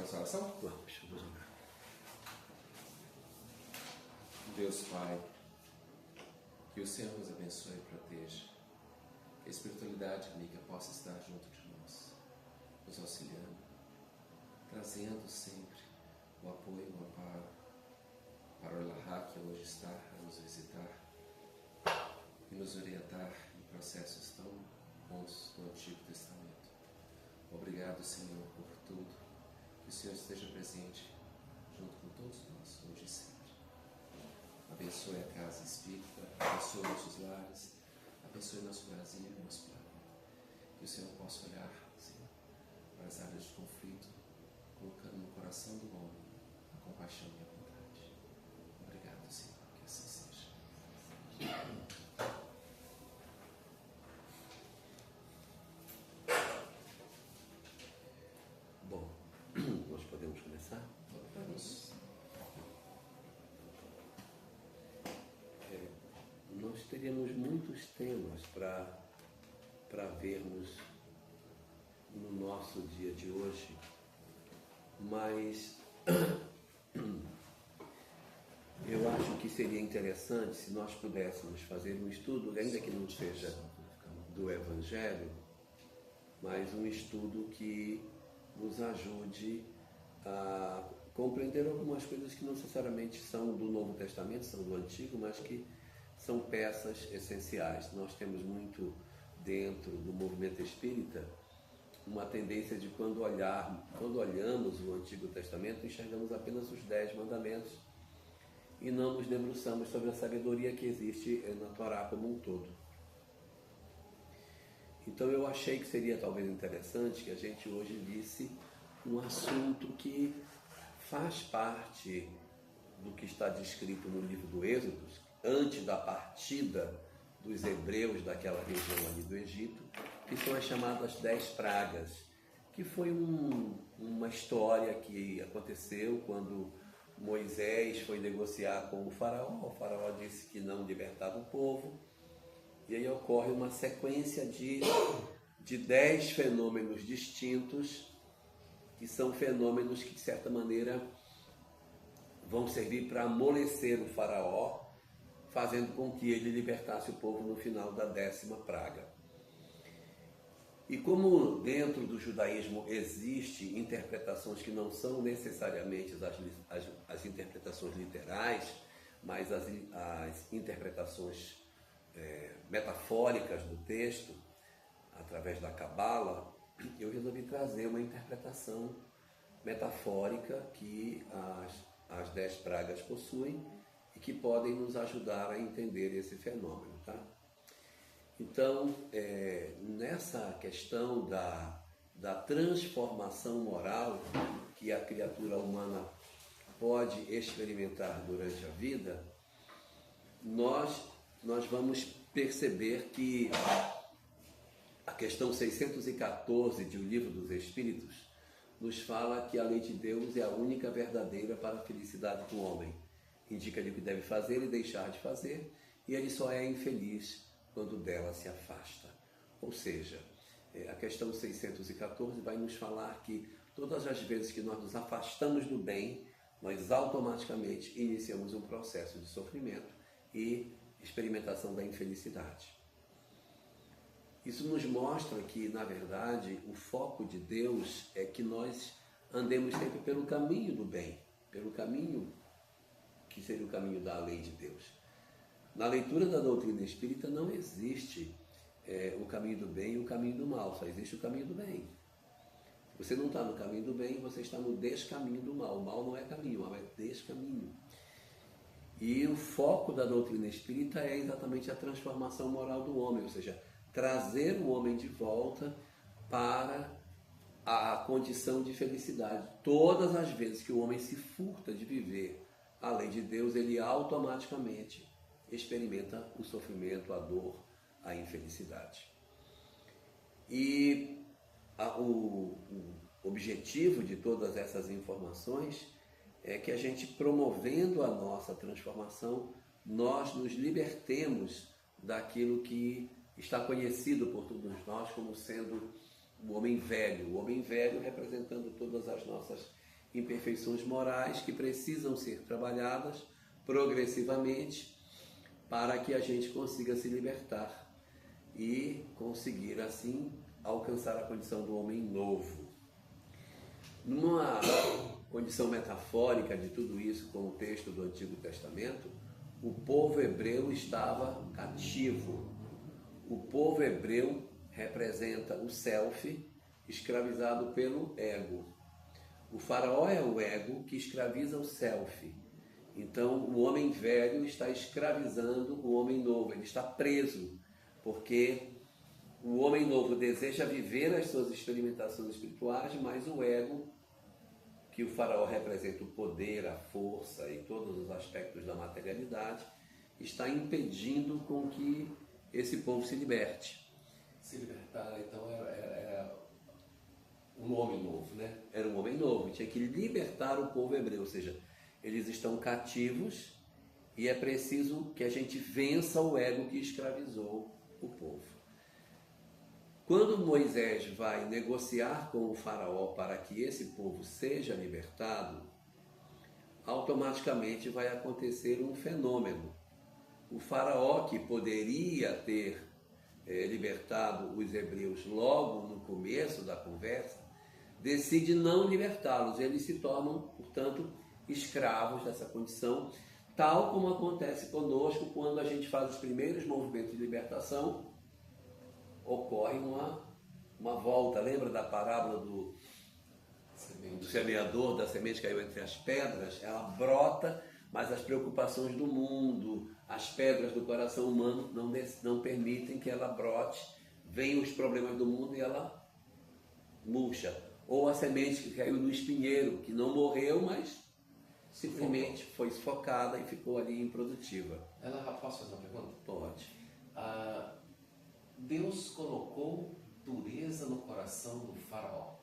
nossa oração? Vamos orar. Deus Pai, que o Senhor nos abençoe e proteja, que a espiritualidade amiga possa estar junto de nós, nos auxiliando, trazendo sempre o apoio, o amparo para o Elahá que hoje está a nos visitar e nos orientar em processos tão bons do Antigo Testamento. Obrigado, Senhor, por tudo, que o Senhor esteja presente junto com todos nós, hoje e sempre. Abençoe a casa espírita, abençoe nossos lares, abençoe nosso Brasil e nosso planeta. Que o Senhor possa olhar, Senhor, para as áreas de conflito, colocando no coração do homem a compaixão e a bondade. Obrigado, Senhor, que assim seja. Bom, nós podemos começar? Vamos. Nós teríamos muitos temas para vermos no nosso dia de hoje, mas eu acho que seria interessante se nós pudéssemos fazer um estudo, ainda que não seja do Evangelho, mas um estudo que nos ajude a compreender algumas coisas que não necessariamente são do Novo Testamento, são do Antigo, mas que são peças essenciais. Nós temos muito dentro do movimento espírita uma tendência de quando olhamos o Antigo Testamento, enxergamos apenas os 10 mandamentos e não nos debruçamos sobre a sabedoria que existe na Torá como um todo. Então eu achei que seria talvez interessante que a gente hoje visse um assunto que faz parte do que está descrito no livro do Êxodo, antes da partida dos hebreus daquela região ali do Egito, que são as chamadas 10 pragas, que foi uma história que aconteceu quando Moisés foi negociar com o faraó disse que não libertava o povo, e aí ocorre uma sequência de 10 fenômenos distintos, que são fenômenos que de certa maneira vão servir para amolecer o faraó, fazendo com que ele libertasse o povo no final da 10ª praga. E como dentro do judaísmo existe interpretações que não são necessariamente as interpretações literais, mas as interpretações metafóricas do texto, através da Cabala, eu resolvi trazer uma interpretação metafórica que as 10 pragas possuem e que podem nos ajudar a entender esse fenômeno, tá? Então, nessa questão da transformação moral que a criatura humana pode experimentar durante a vida, nós vamos perceber que a questão 614 de O Livro dos Espíritos nos fala que a lei de Deus é a única verdadeira para a felicidade do homem. Indica-lhe o que deve fazer e deixar de fazer, e ele só é infeliz quando dela se afasta. Ou seja, a questão 614 vai nos falar que todas as vezes que nós nos afastamos do bem, nós automaticamente iniciamos um processo de sofrimento e experimentação da infelicidade. Isso nos mostra que, na verdade, o foco de Deus é que nós andemos sempre pelo caminho do bem, pelo caminho que seria o caminho da lei de Deus. Na leitura da doutrina espírita não existe o caminho do bem e o caminho do mal, só existe o caminho do bem. Se você não está no caminho do bem, você está no descaminho do mal. O mal não é caminho, o mal é descaminho. E o foco da doutrina espírita é exatamente a transformação moral do homem, ou seja, trazer o homem de volta para a condição de felicidade. Todas as vezes que o homem se furta de viver a lei de Deus, ele automaticamente experimenta o sofrimento, a dor, a infelicidade. E o objetivo de todas essas informações é que a gente, promovendo a nossa transformação, nós nos libertemos daquilo que está conhecido por todos nós como sendo o homem velho representando todas as nossas imperfeições morais que precisam ser trabalhadas progressivamente para que a gente consiga se libertar e conseguir assim alcançar a condição do homem novo. Numa condição metafórica de tudo isso, com o texto do Antigo Testamento, o povo hebreu estava cativo. O povo hebreu representa o self escravizado pelo ego. O faraó é o ego que escraviza o self. Então o homem velho está escravizando o homem novo, ele está preso, porque o homem novo deseja viver as suas experimentações espirituais, mas o ego, que o faraó representa o poder, a força e todos os aspectos da materialidade, está impedindo com que esse povo se liberte. Se libertar, então, era um homem novo, né? Era um homem novo, tinha que libertar o povo hebreu, ou seja, eles estão cativos e é preciso que a gente vença o ego que escravizou o povo. Quando Moisés vai negociar com o faraó para que esse povo seja libertado, automaticamente vai acontecer um fenômeno. O faraó, que poderia ter libertado os hebreus logo no começo da conversa, decide não libertá-los. Eles se tornam, portanto, escravos dessa condição, tal como acontece conosco quando a gente faz os primeiros movimentos de libertação. Ocorre uma volta. Lembra da parábola do semeador, da semente que caiu entre as pedras? Ela brota, mas as preocupações do mundo, as pedras do coração humano não permitem que ela brote. Vêm os problemas do mundo e ela murcha. Ou a semente que caiu no espinheiro, que não morreu, mas simplesmente foi sufocada e ficou ali improdutiva. Posso fazer uma pergunta? Pode. Deus colocou dureza no coração do faraó.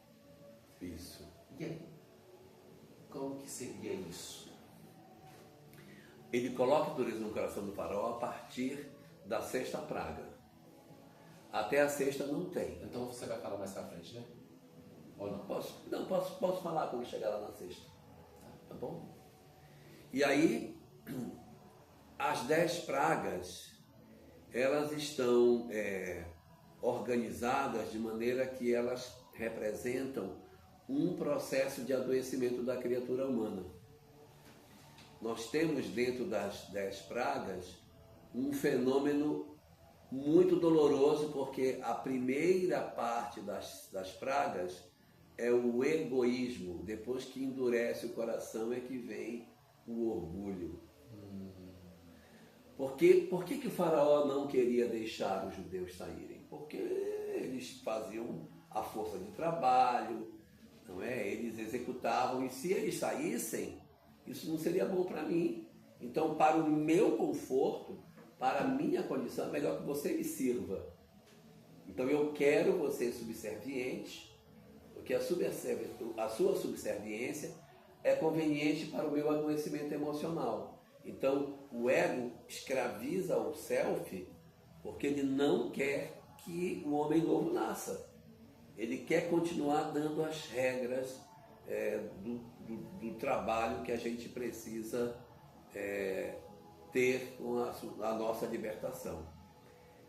Isso. E aí? Como que seria isso? Ele coloca dureza no coração do faraó a partir da sexta praga. Até a sexta não tem. Então você vai falar mais pra frente, né? Ou não? Posso falar quando chegar lá na sexta. Tá bom? E aí, as 10 pragas, elas estão organizadas de maneira que elas representam um processo de adoecimento da criatura humana. Nós temos dentro das 10 pragas um fenômeno muito doloroso, porque a primeira parte das pragas é o egoísmo. Depois que endurece o coração é que vem o orgulho. Por que o faraó não queria deixar os judeus saírem? Porque eles faziam a força de trabalho, não é? Eles executavam, e se eles saíssem, isso não seria bom para mim. Então, para o meu conforto, para a minha condição, é melhor que você me sirva. Então, eu quero você subserviente, porque a sua subserviência é conveniente para o meu adoecimento emocional. Então, o ego escraviza o self porque ele não quer que o homem novo nasça. Ele quer continuar dando as regras do trabalho que a gente precisa ter com a nossa libertação.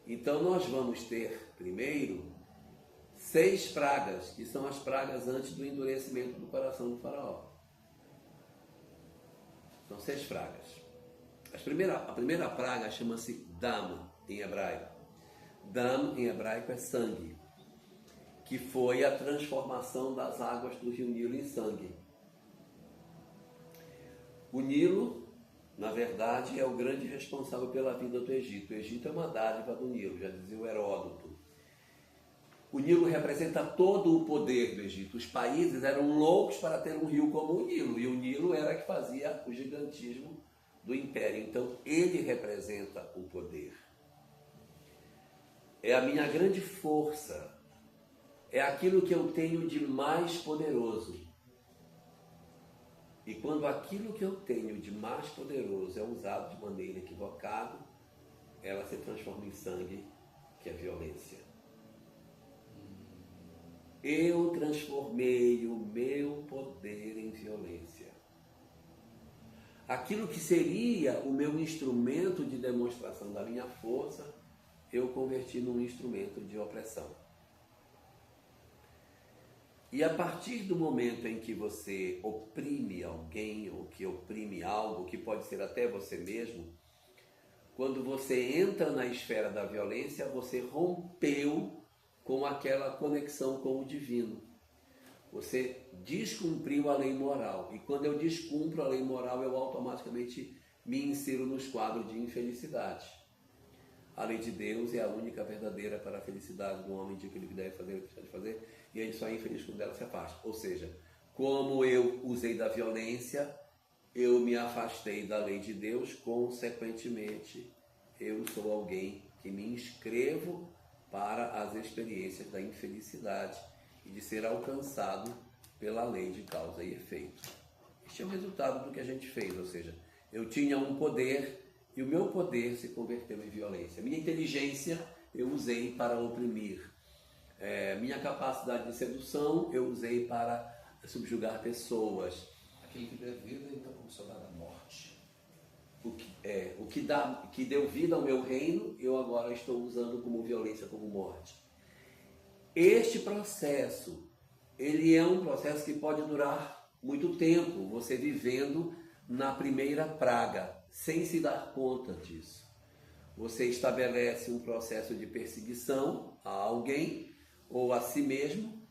Então, nós vamos ter, primeiro, 6 pragas, que são as pragas antes do endurecimento do coração do faraó. São 6 pragas. A primeira praga chama-se Dam, em hebraico. Dam, em hebraico, é sangue, que foi a transformação das águas do rio Nilo em sangue. O Nilo, na verdade, é o grande responsável pela vida do Egito. O Egito é uma dádiva do Nilo, já dizia o Heródoto. O Nilo representa todo o poder do Egito. Os países eram loucos para ter um rio como o Nilo, e o Nilo era que fazia o gigantismo do império. Então, ele representa o poder. É a minha grande força. É aquilo que eu tenho de mais poderoso. E quando aquilo que eu tenho de mais poderoso é usado de maneira equivocada, ela se transforma em sangue, que é violência. eu transformei o meu poder em violência. Aquilo que seria o meu instrumento de demonstração da minha força, eu converti num instrumento de opressão. E a partir do momento em que você oprime alguém, ou que oprime algo, que pode ser até você mesmo, quando você entra na esfera da violência, você rompeu com aquela conexão com o divino. Você descumpriu a lei moral. E quando eu descumpro a lei moral, eu automaticamente me insiro nos quadros de infelicidade. A lei de Deus é a única verdadeira para a felicidade do homem, de que ele deve fazer, deixar de fazer, e ele só é infeliz quando ela se afasta. Ou seja, como eu usei da violência, eu me afastei da lei de Deus, consequentemente, eu sou alguém que me inscrevo para as experiências da infelicidade e de ser alcançado pela lei de causa e efeito. Este é o resultado do que a gente fez, ou seja, eu tinha um poder e o meu poder se converteu em violência. Minha inteligência eu usei para oprimir. Minha capacidade de sedução eu usei para subjugar pessoas. Aquele que deu vida, então começou a dar a morte. O que deu vida ao meu reino, eu agora estou usando como violência, como morte. Este processo, ele é um processo que pode durar muito tempo, você vivendo na primeira praga, sem se dar conta disso. Você estabelece um processo de perseguição a alguém ou a si mesmo,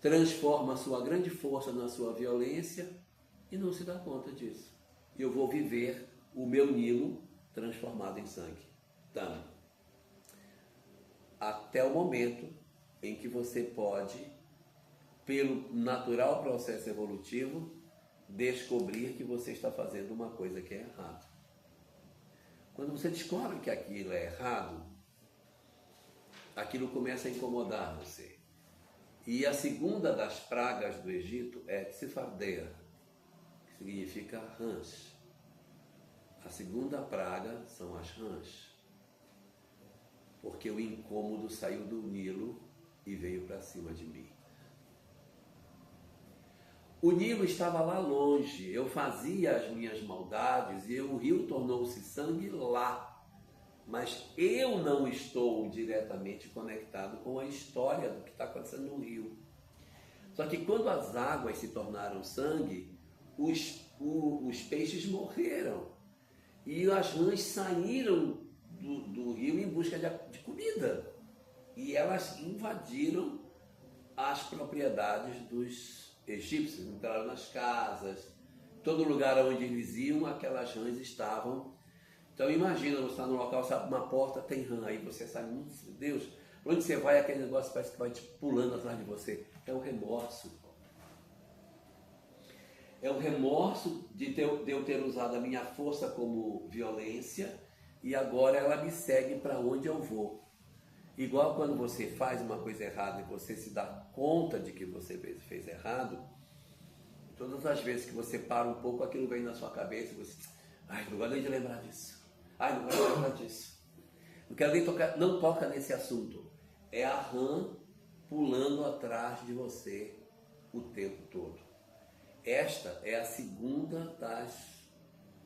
transforma a sua grande força na sua violência e não se dá conta disso. Eu vou viver o meu Nilo transformado em sangue. Então, até o momento em que você pode, pelo natural processo evolutivo, descobrir que você está fazendo uma coisa que é errada. Quando você descobre que aquilo é errado, aquilo começa a incomodar você. E a segunda das pragas do Egito é Tsifardeia, que significa rãs. A segunda praga são as rãs, porque o incômodo saiu do Nilo e veio para cima de mim. O Nilo estava lá longe, eu fazia as minhas maldades e o rio tornou-se sangue lá. Mas eu não estou diretamente conectado com a história do que está acontecendo no rio. Só que quando as águas se tornaram sangue, os peixes morreram. E as rãs saíram do rio em busca de comida. E elas invadiram as propriedades dos egípcios, entraram nas casas, todo lugar onde eles iam, aquelas rãs estavam. Então imagina, você está num local, sabe, uma porta, tem rã, aí você sai, meu Deus, para onde você vai, aquele negócio parece que vai te pulando atrás de você. É o remorso. É o remorso de eu ter usado a minha força como violência e agora ela me segue para onde eu vou. Igual quando você faz uma coisa errada e você se dá conta de que você fez errado, todas as vezes que você para um pouco, aquilo vem na sua cabeça e você, não gosto nem de lembrar disso. Não gosto de lembrar disso. Não quero nem tocar, não toca nesse assunto. É a rã pulando atrás de você o tempo todo. Esta é a segunda das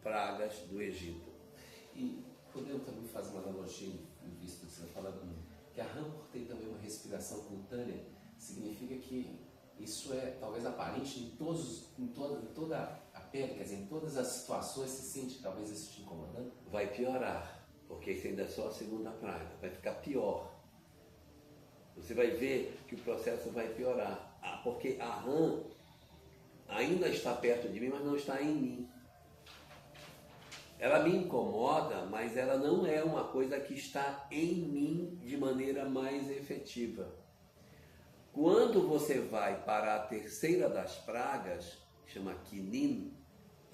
pragas do Egito. E podemos também fazer uma analogia, visto que você está falando, que a rã, por ter também uma respiração cutânea, significa que isso é talvez aparente em toda a pele, quer dizer, em todas as situações se sente talvez isso te incomodando? Vai piorar, porque isso ainda é só a segunda praga, vai ficar pior. Você vai ver que o processo vai piorar, porque a rã ainda está perto de mim, mas não está em mim. Ela me incomoda, mas ela não é uma coisa que está em mim de maneira mais efetiva. Quando você vai para a terceira das pragas, chama quinin,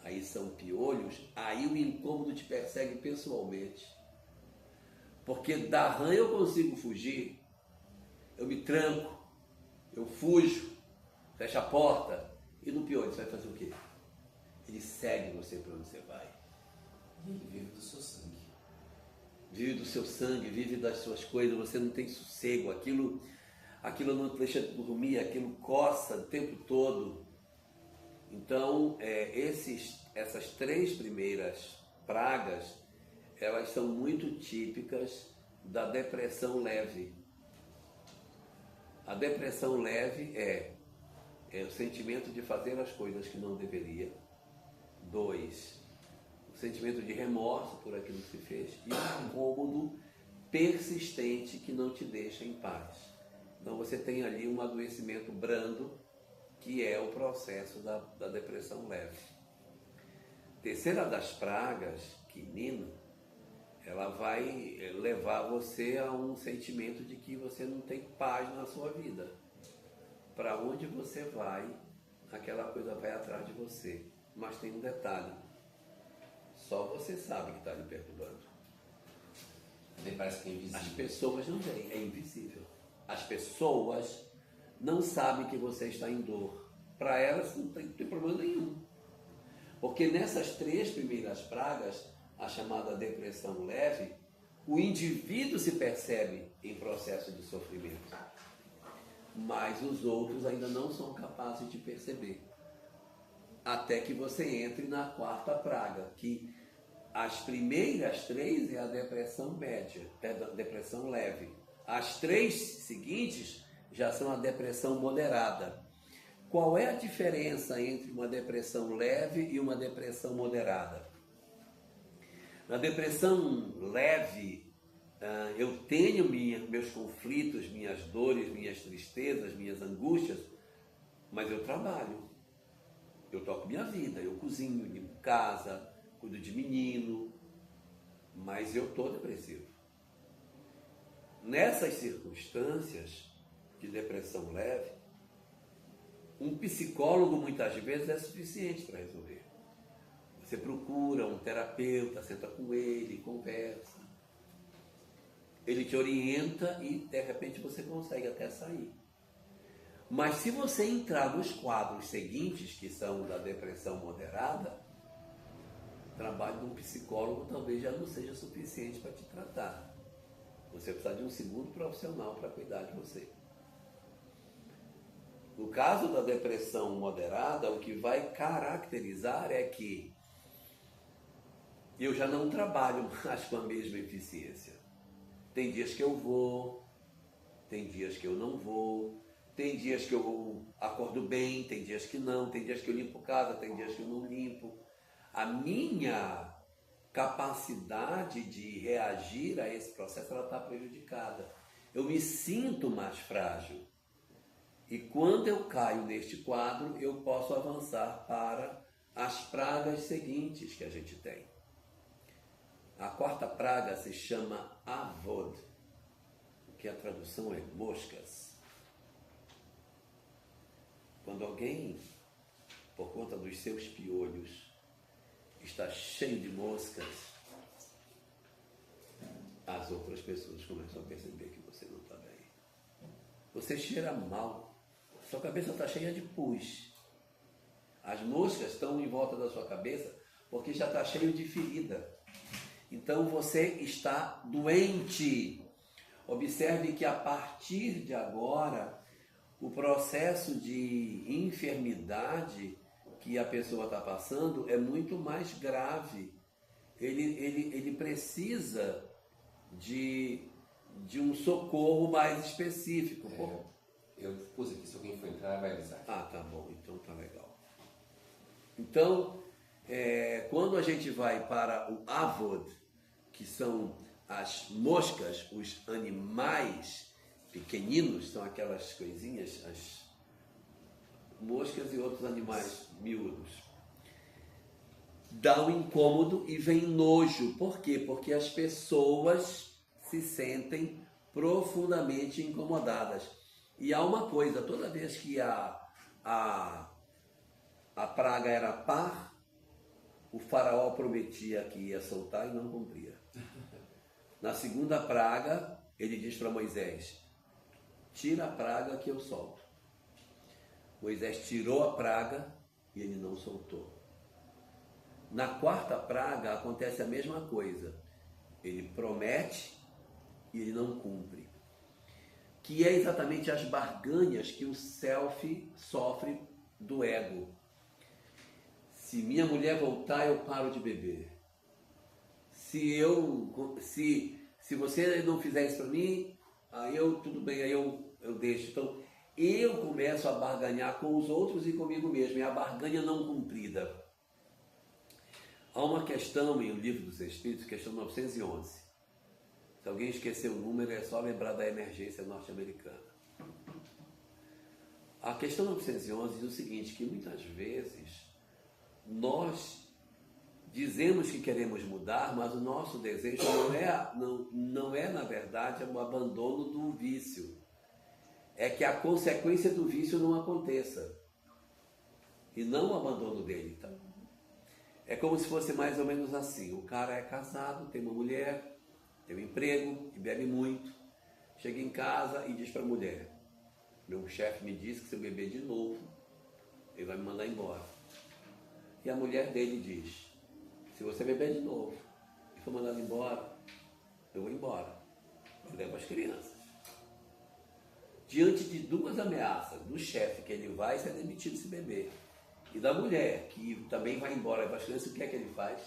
aí são piolhos, aí o incômodo te persegue pessoalmente. Porque da rã eu consigo fugir, eu me tranco, eu fujo, fecho a porta, e no piolho você vai fazer o quê? Ele segue você para onde você vai. E ele vive do seu sangue. Vive do seu sangue, vive das suas coisas, você não tem sossego, aquilo não te deixa dormir, aquilo coça o tempo todo. Então, essas 3 primeiras pragas, elas são muito típicas da depressão leve. A depressão leve é o sentimento de fazer as coisas que não deveria. 2, o sentimento de remorso por aquilo que se fez. E um incômodo persistente que não te deixa em paz. Então você tem ali um adoecimento brando, que é o processo da depressão leve. Terceira das pragas, quinina, ela vai levar você a um sentimento de que você não tem paz na sua vida. Para onde você vai, aquela coisa vai atrás de você. Mas tem um detalhe, só você sabe que está lhe perturbando. Nem parece que é invisível. As pessoas não veem, é invisível. As pessoas não sabem que você está em dor. Para elas não tem problema nenhum. Porque nessas 3 primeiras pragas, a chamada depressão leve, o indivíduo se percebe em processo de sofrimento. Mas os outros ainda não são capazes de perceber. Até que você entre na 4ª praga, que as primeiras 3 é a depressão média, depressão leve. As 3 seguintes já são a depressão moderada. Qual é a diferença entre uma depressão leve e uma depressão moderada? Na depressão leve, eu tenho meus conflitos, minhas dores, minhas tristezas, minhas angústias, mas eu trabalho. Eu toco minha vida, eu cozinho, limpo casa, cuido de menino, mas eu estou depressivo. Nessas circunstâncias de depressão leve, um psicólogo muitas vezes é suficiente para resolver. Você procura um terapeuta, senta com ele, conversa. Ele te orienta e de repente você consegue até sair. Mas se você entrar nos quadros seguintes, que são da depressão moderada, o trabalho de um psicólogo talvez já não seja suficiente para te tratar. Você precisa de um segundo profissional para cuidar de você. No caso da depressão moderada, o que vai caracterizar é que eu já não trabalho mais com a mesma eficiência. Tem dias que eu vou, tem dias que eu não vou, tem dias que eu acordo bem, tem dias que não, tem dias que eu limpo casa, tem dias que eu não limpo. A minha capacidade de reagir a esse processo ela está prejudicada. Eu me sinto mais frágil. E quando eu caio neste quadro, eu posso avançar para as pragas seguintes que a gente tem. A 4ª praga se chama Avod, que a tradução é moscas. Quando alguém, por conta dos seus piolhos, está cheio de moscas, as outras pessoas começam a perceber que você não está bem. Você cheira mal, sua cabeça está cheia de pus. As moscas estão em volta da sua cabeça porque já está cheio de ferida. Então você está doente. Observe que a partir de agora, o processo de enfermidade que a pessoa está passando é muito mais grave. Ele precisa de um socorro mais específico. Eu pus aqui, se alguém for entrar, vai avisar. Ah, tá bom, então tá legal. Então, quando a gente vai para o Avod, que são as moscas, os animais pequeninos, são aquelas coisinhas, as moscas e outros animais miúdos. Dá um incômodo e vem nojo. Por quê? Porque as pessoas se sentem profundamente incomodadas. E há uma coisa, toda vez que a praga era par, o faraó prometia que ia soltar e não cumpria. Na segunda praga, ele diz para Moisés, tira a praga que eu solto. Moisés tirou a praga e ele não soltou. Na 4ª praga acontece a mesma coisa. Ele promete e ele não cumpre. que é exatamente as barganhas que o self sofre do ego. Se minha mulher voltar, eu paro de beber. Se você não fizer isso para mim, aí tudo bem, aí eu deixo. Então, eu começo a barganhar com os outros e comigo mesmo. É a barganha não cumprida. Há uma questão em O Livro dos Espíritos, questão 911. Se alguém esqueceu o número, é só lembrar da emergência norte-americana. A questão 911 diz o seguinte, que muitas vezes nós dizemos que queremos mudar, mas o nosso desejo não é na verdade, o abandono do vício. É que a consequência do vício não aconteça. E não o abandono dele. Então. É como se fosse mais ou menos assim. O cara é casado, tem uma mulher, tem um emprego e bebe muito. Chega em casa e diz para a mulher, meu chefe me disse que se eu beber de novo, ele vai me mandar embora. E a mulher dele diz, se você beber de novo e for mandado embora, eu vou embora. Eu levo as crianças. Diante de duas ameaças, do chefe, que ele vai ser demitido se beber, e da mulher, que também vai embora com as crianças, o que é que ele faz?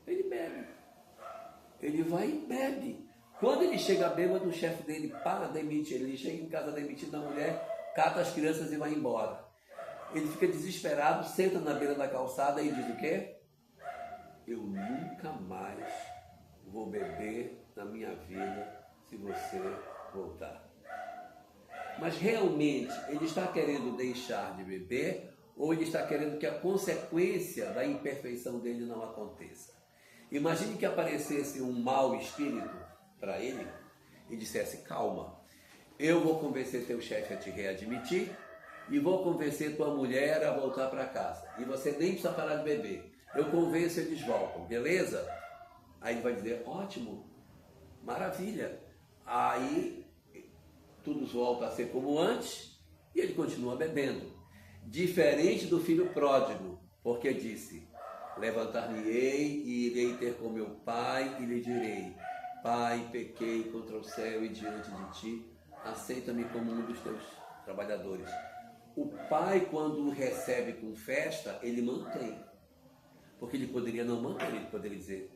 Ele bebe. Ele vai e bebe. Quando ele chega bêbado, o chefe dele demite ele. Ele chega em casa demitido da mulher, cata as crianças e vai embora. Ele fica desesperado, senta na beira da calçada e diz o quê? Eu nunca mais vou beber na minha vida se você voltar. Mas realmente ele está querendo deixar de beber ou ele está querendo que a consequência da imperfeição dele não aconteça? Imagine que aparecesse um mau espírito para ele e dissesse, calma, eu vou convencer teu chefe a te readmitir e vou convencer tua mulher a voltar para casa. E você nem precisa parar de beber. Eu convenço e eles voltam, beleza? Aí ele vai dizer, ótimo, maravilha. Aí tudo volta a ser como antes e ele continua bebendo. Diferente do filho pródigo, porque disse, levantar-me-ei e irei ter com meu pai e lhe direi, pai, pequei contra o céu e diante de ti, aceita-me como um dos teus trabalhadores. O pai, quando o recebe com festa, ele mantém. Porque ele poderia não manter, ele poderia dizer,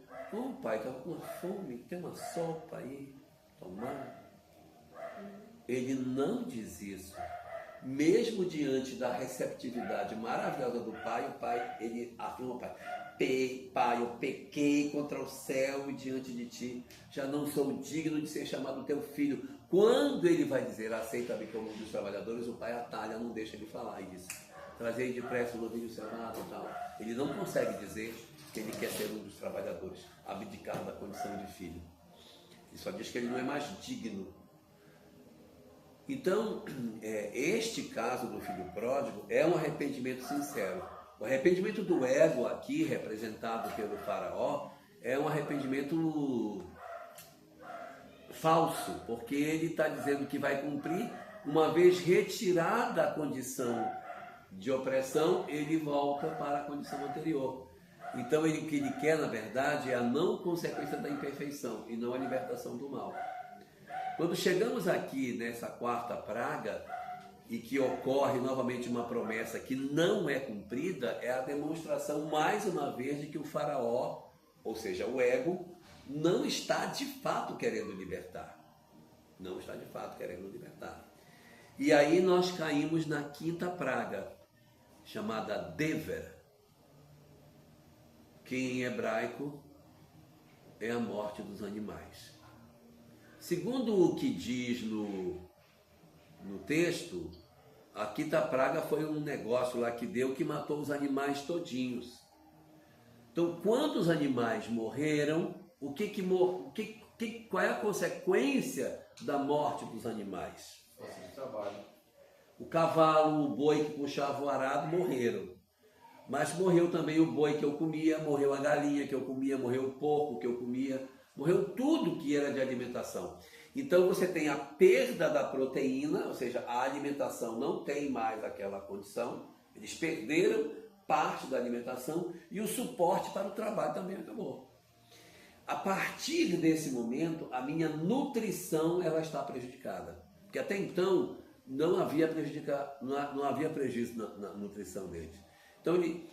pai, estava com uma fome, tem uma sopa aí, tomar. Ele não diz isso. Mesmo diante da receptividade maravilhosa do pai, ele afirma, pai, eu pequei contra o céu e diante de ti, já não sou digno de ser chamado teu filho. Quando ele vai dizer, aceita-me como um dos trabalhadores, o pai atalha, não deixa ele falar e diz, trazei depressa o novilho cevado e tal. Ele não consegue dizer que ele quer ser um dos trabalhadores, abdicar da condição de filho. Ele só diz que ele não é mais digno. Então, este caso do filho pródigo é um arrependimento sincero. O arrependimento do ego aqui, representado pelo faraó, é um arrependimento falso, porque ele está dizendo que vai cumprir, uma vez retirada a condição de opressão, ele volta para a condição anterior. Então, o que ele quer, na verdade, é a não consequência da imperfeição e não a libertação do mal. Quando chegamos aqui nessa quarta praga e que ocorre novamente uma promessa que não é cumprida, é a demonstração mais uma vez de que o faraó, ou seja, o ego, não está de fato querendo libertar. Não está de fato querendo libertar. E aí nós caímos na quinta praga, chamada Dever, que em hebraico é a morte dos animais. Segundo o que diz no texto, a quinta praga foi um negócio lá que deu que matou os animais todinhos. Então, quando os animais morreram, qual é a consequência da morte dos animais? Força de trabalho. O cavalo, o boi que puxava o arado morreram. Mas morreu também o boi que eu comia, morreu a galinha que eu comia, morreu o porco que eu comia, morreu tudo que era de alimentação. Então você tem a perda da proteína, ou seja, a alimentação não tem mais aquela condição, eles perderam parte da alimentação e o suporte para o trabalho também acabou. A partir desse momento, a minha nutrição ela está prejudicada. Porque até então não havia prejuízo na nutrição dele. Então ele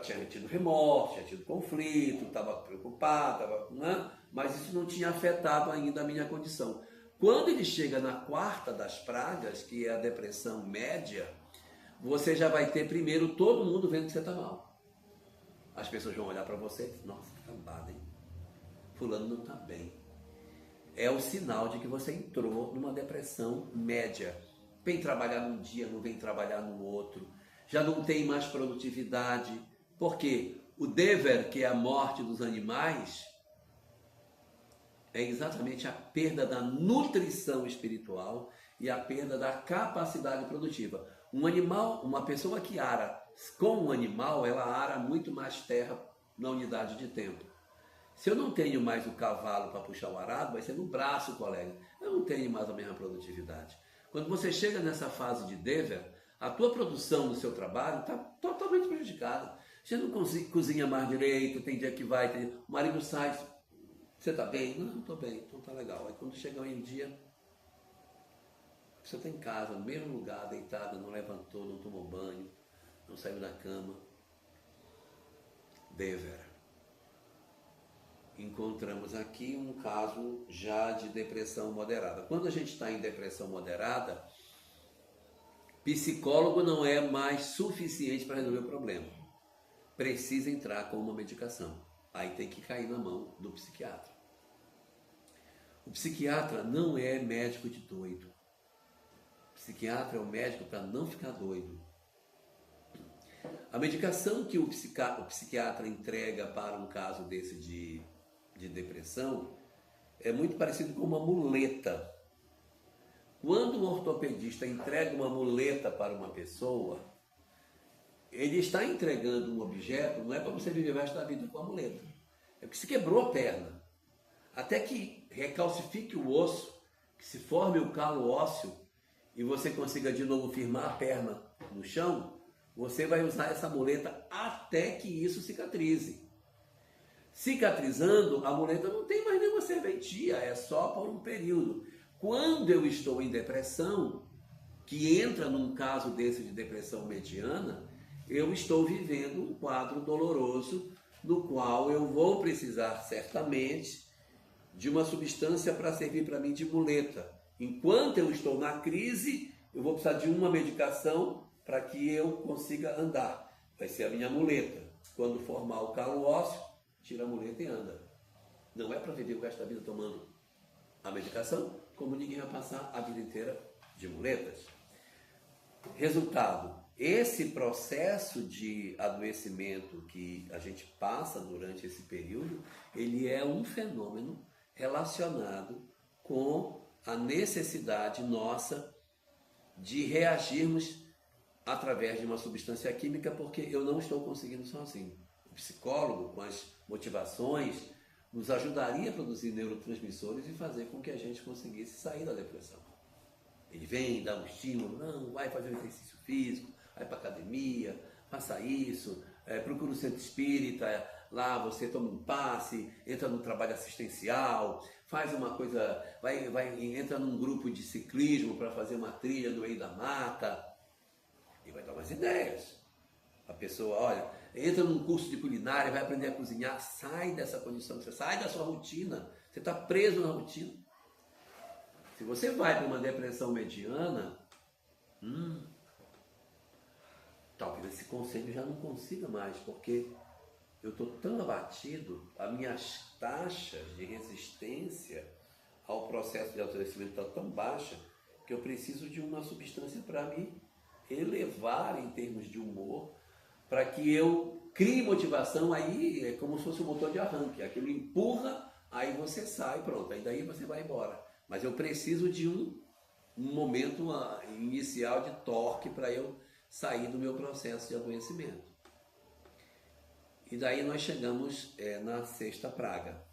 tinha tido remorso, tinha tido conflito, estava preocupado, né? Mas isso não tinha afetado ainda a minha condição. Quando ele chega na quarta das pragas, que é a depressão média, você já vai ter primeiro todo mundo vendo que você está mal. As pessoas vão olhar para você e dizer, nossa, que cambada, hein? Fulano não está bem. É o sinal de que você entrou numa depressão média. Vem trabalhar num dia, não vem trabalhar no outro. Já não tem mais produtividade. Porque o dever, que é a morte dos animais, é exatamente a perda da nutrição espiritual e a perda da capacidade produtiva. Um animal, uma pessoa que ara com um animal, ela ara muito mais terra na unidade de tempo. Se eu não tenho mais o cavalo para puxar o arado, vai ser no braço, colega. Eu não tenho mais a mesma produtividade. Quando você chega nessa fase de dever, a tua produção do seu trabalho está totalmente prejudicada. Você não cozinha mais direito, tem dia que vai, o marido sai, você está bem? Não estou bem, então está legal. Aí quando chega um dia, você está em casa, no mesmo lugar, deitado, não levantou, não tomou banho, não saiu da cama. Dever. Encontramos aqui um caso já de depressão moderada. Quando a gente está em depressão moderada, psicólogo não é mais suficiente para resolver o problema. Precisa entrar com uma medicação. Aí tem que cair na mão do psiquiatra. O psiquiatra não é médico de doido. O psiquiatra é o médico para não ficar doido. A medicação que o psiquiatra entrega para um caso desse de depressão é muito parecido com uma muleta. Quando um ortopedista entrega uma muleta para uma pessoa, ele está entregando um objeto, não é para você viver o resto da vida com a muleta. É porque se quebrou a perna. Até que recalcifique o osso, que se forme o calo ósseo e você consiga de novo firmar a perna no chão, você vai usar essa muleta até que isso cicatrize. Cicatrizando, a muleta não tem mais nenhuma serventia, é só por um período. Quando eu estou em depressão, que entra num caso desse de depressão mediana, eu estou vivendo um quadro doloroso, no qual eu vou precisar certamente de uma substância para servir para mim de muleta. Enquanto eu estou na crise, eu vou precisar de uma medicação para que eu consiga andar. Vai ser a minha muleta. Quando formar o calo ósseo, tira a muleta e anda. Não é para viver o resto da vida tomando a medicação, como ninguém vai passar a vida inteira de muletas. Resultado, esse processo de adoecimento que a gente passa durante esse período, ele é um fenômeno relacionado com a necessidade nossa de reagirmos através de uma substância química, porque eu não estou conseguindo sozinho. O psicólogo, com as motivações, nos ajudaria a produzir neurotransmissores e fazer com que a gente conseguisse sair da depressão. Ele vem, dá um estímulo, não, vai fazer um exercício físico, vai para a academia, faça isso, procura um centro espírita, lá você toma um passe, entra no trabalho assistencial, faz uma coisa, entra num grupo de ciclismo para fazer uma trilha no meio da mata, e vai dar umas ideias. A pessoa, olha, entra num curso de culinária, vai aprender a cozinhar, sai dessa condição, você sai da sua rotina, você está preso na rotina. Se você vai para uma depressão mediana, talvez esse conselho já não consiga mais, porque eu estou tão abatido, as minhas taxas de resistência ao processo de adoecimento estão tão baixa, que eu preciso de uma substância para me elevar em termos de humor, para que eu crie motivação. Aí é como se fosse um motor de arranque, aquilo empurra, aí você sai, pronto, aí daí você vai embora. Mas eu preciso de um momento inicial de torque para eu sair do meu processo de adoecimento. E daí nós chegamos na sexta praga.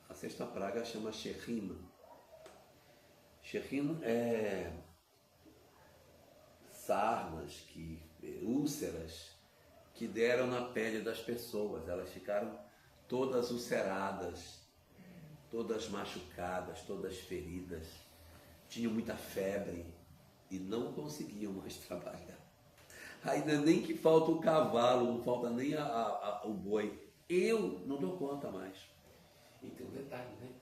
A sexta praga chama Shechina. Shechina é sarnas, úlceras que deram na pele das pessoas. Elas ficaram todas ulceradas, todas machucadas, todas feridas, tinham muita febre e não conseguiam mais trabalhar. Ainda nem que falta o cavalo, não falta nem o boi. Eu não dou conta mais. E tem um detalhe, né?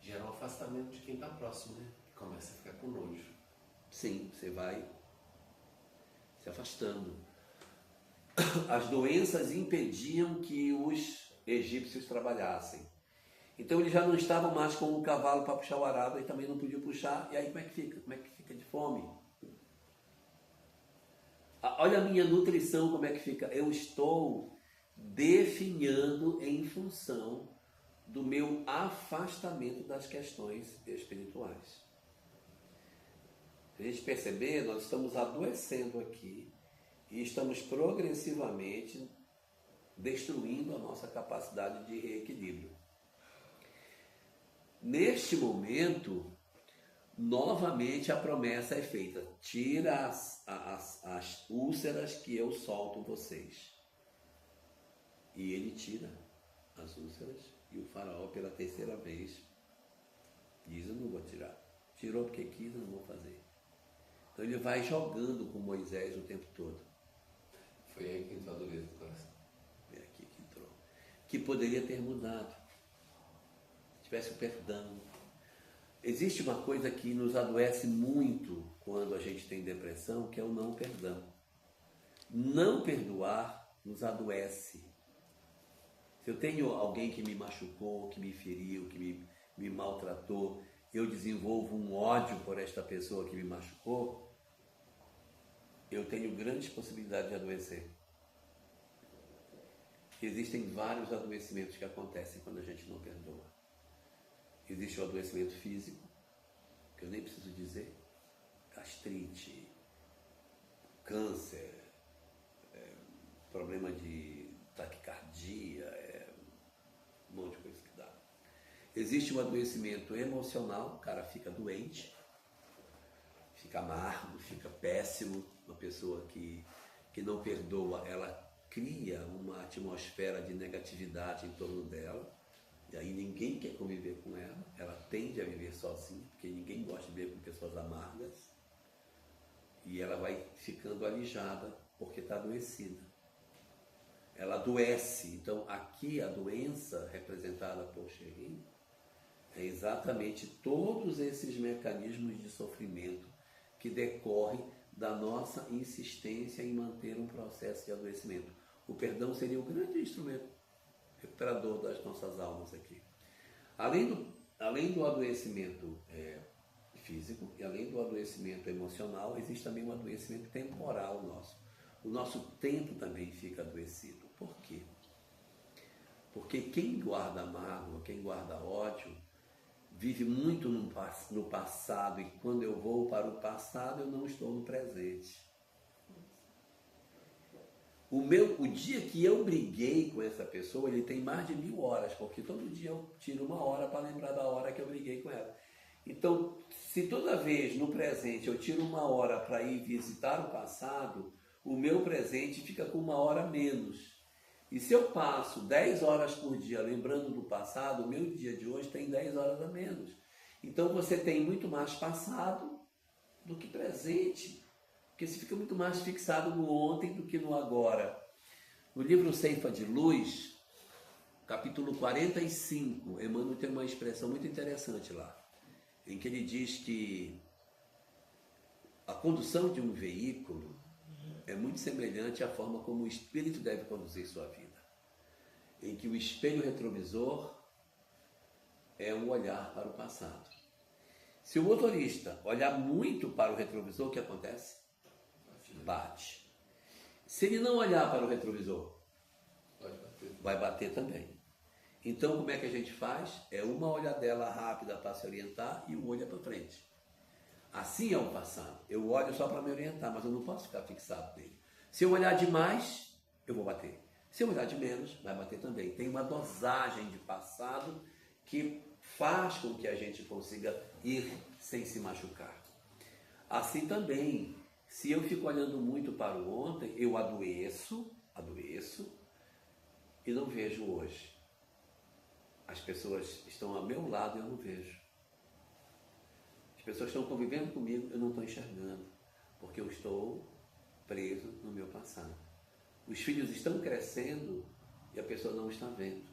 Gera um afastamento de quem está próximo, né? Começa a ficar com nojo. Sim, você vai se afastando. As doenças impediam que os egípcios trabalhassem. Então eles já não estavam mais com o cavalo para puxar o arado e também não podiam puxar. E aí como é que fica? Como é que fica de fome? Olha a minha nutrição, como é que fica. Eu estou definhando em função do meu afastamento das questões espirituais. Se a gente perceber, nós estamos adoecendo aqui e estamos progressivamente destruindo a nossa capacidade de reequilíbrio. Neste momento, novamente a promessa é feita: tira as úlceras que eu solto vocês. E ele tira as úlceras e o faraó pela terceira vez diz: eu não vou tirar. Tirou porque quis, eu não vou fazer. Então ele vai jogando com Moisés o tempo todo. Foi aí que entrou a dureza do coração. É aqui que entrou. Que poderia ter mudado. Se tivesse o perdão. Existe uma coisa que nos adoece muito quando a gente tem depressão, que é o não perdão. Não perdoar nos adoece. Se eu tenho alguém que me machucou, que me feriu, que me maltratou, eu desenvolvo um ódio por esta pessoa que me machucou, eu tenho grandes possibilidades de adoecer. Existem vários adoecimentos que acontecem quando a gente não perdoa. Existe o adoecimento físico, que eu nem preciso dizer, gastrite, câncer, problema de taquicardia, um monte de coisa que dá. Existe o adoecimento emocional, o cara fica doente, fica amargo, fica péssimo. Uma pessoa que não perdoa, ela cria uma atmosfera de negatividade em torno dela. E aí ninguém quer conviver com ela, ela tende a viver sozinha, porque ninguém gosta de viver com pessoas amargas. E ela vai ficando alijada, porque está adoecida. Ela adoece. Então aqui a doença representada por Sherim é exatamente todos esses mecanismos de sofrimento que decorrem da nossa insistência em manter um processo de adoecimento. O perdão seria o grande instrumento recuperador das nossas almas aqui. Além do adoecimento físico e além do adoecimento emocional, existe também um adoecimento temporal nosso. O nosso tempo também fica adoecido. Por quê? Porque quem guarda mágoa, quem guarda ódio, vive muito no passado, e quando eu vou para o passado, eu não estou no presente. O dia que eu briguei com essa pessoa, ele tem mais de 1000 horas, porque todo dia eu tiro 1 hora para lembrar da hora que eu briguei com ela. Então, se toda vez no presente eu tiro 1 hora para ir visitar o passado, o meu presente fica com 1 hora menos. E se eu passo 10 horas por dia lembrando do passado, o meu dia de hoje tem 10 horas a menos. Então você tem muito mais passado do que presente. Porque você fica muito mais fixado no ontem do que no agora. No livro Ceifa de Luz, capítulo 45, Emmanuel tem uma expressão muito interessante lá, em que ele diz que a condução de um veículo é muito semelhante à forma como o espírito deve conduzir sua vida. Em que o espelho retrovisor é um olhar para o passado. Se o motorista olhar muito para o retrovisor, o que acontece? Bate. Se ele não olhar para o retrovisor, vai bater também. Então, como é que a gente faz? É uma olhadela rápida para se orientar e o olho é para frente. Assim é o passado. Eu olho só para me orientar, mas eu não posso ficar fixado nele. Se eu olhar demais, eu vou bater. Se eu olhar de menos, vai bater também. Tem uma dosagem de passado que faz com que a gente consiga ir sem se machucar. Assim também, se eu fico olhando muito para o ontem, eu adoeço e não vejo hoje. as pessoas estão ao meu lado e eu não vejo. As pessoas estão convivendo comigo, eu não estou enxergando, porque eu estou preso no meu passado. Os filhos estão crescendo e a pessoa não está vendo.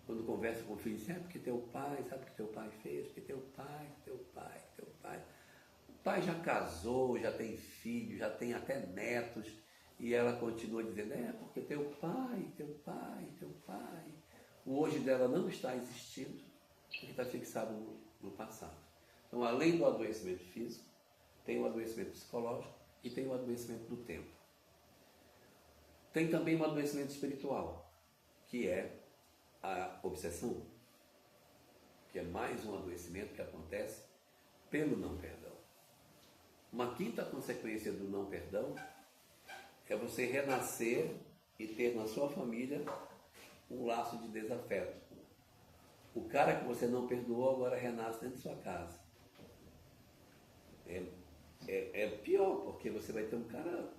Quando conversa com o filho, diz, porque teu pai, sabe o que teu pai fez? Porque teu pai. O pai já casou, já tem filhos, já tem até netos, e ela continua dizendo, porque teu pai. O hoje dela não está existindo, porque está fixado no passado. Então, além do adoecimento físico, tem o adoecimento psicológico e tem o adoecimento do tempo. Tem também um adoecimento espiritual, que é a obsessão, que é mais um adoecimento que acontece pelo não perdão. Uma quinta consequência do não perdão é você renascer e ter na sua família um laço de desafeto. O cara que você não perdoou agora renasce dentro de sua casa. É pior, porque você vai ter um cara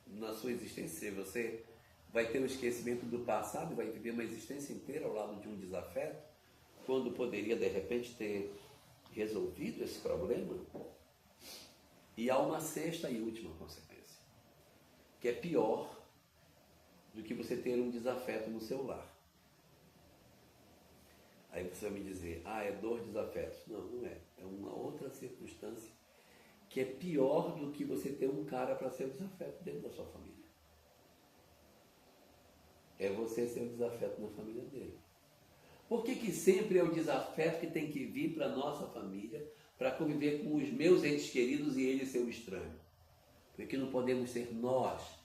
na sua existência, você vai ter o esquecimento do passado e vai viver uma existência inteira ao lado de um desafeto, quando poderia de repente ter resolvido esse problema. E há uma sexta e última consequência, que é pior do que você ter um desafeto no seu lar. Aí você vai me dizer, é dor de desafetos. Não, não é. É uma outra circunstância que é pior do que você ter um cara para ser o desafeto dentro da sua família. É você ser o desafeto na família dele. Por que sempre é o desafeto que tem que vir para a nossa família para conviver com os meus entes queridos e ele ser o estranho? Porque não podemos ser nós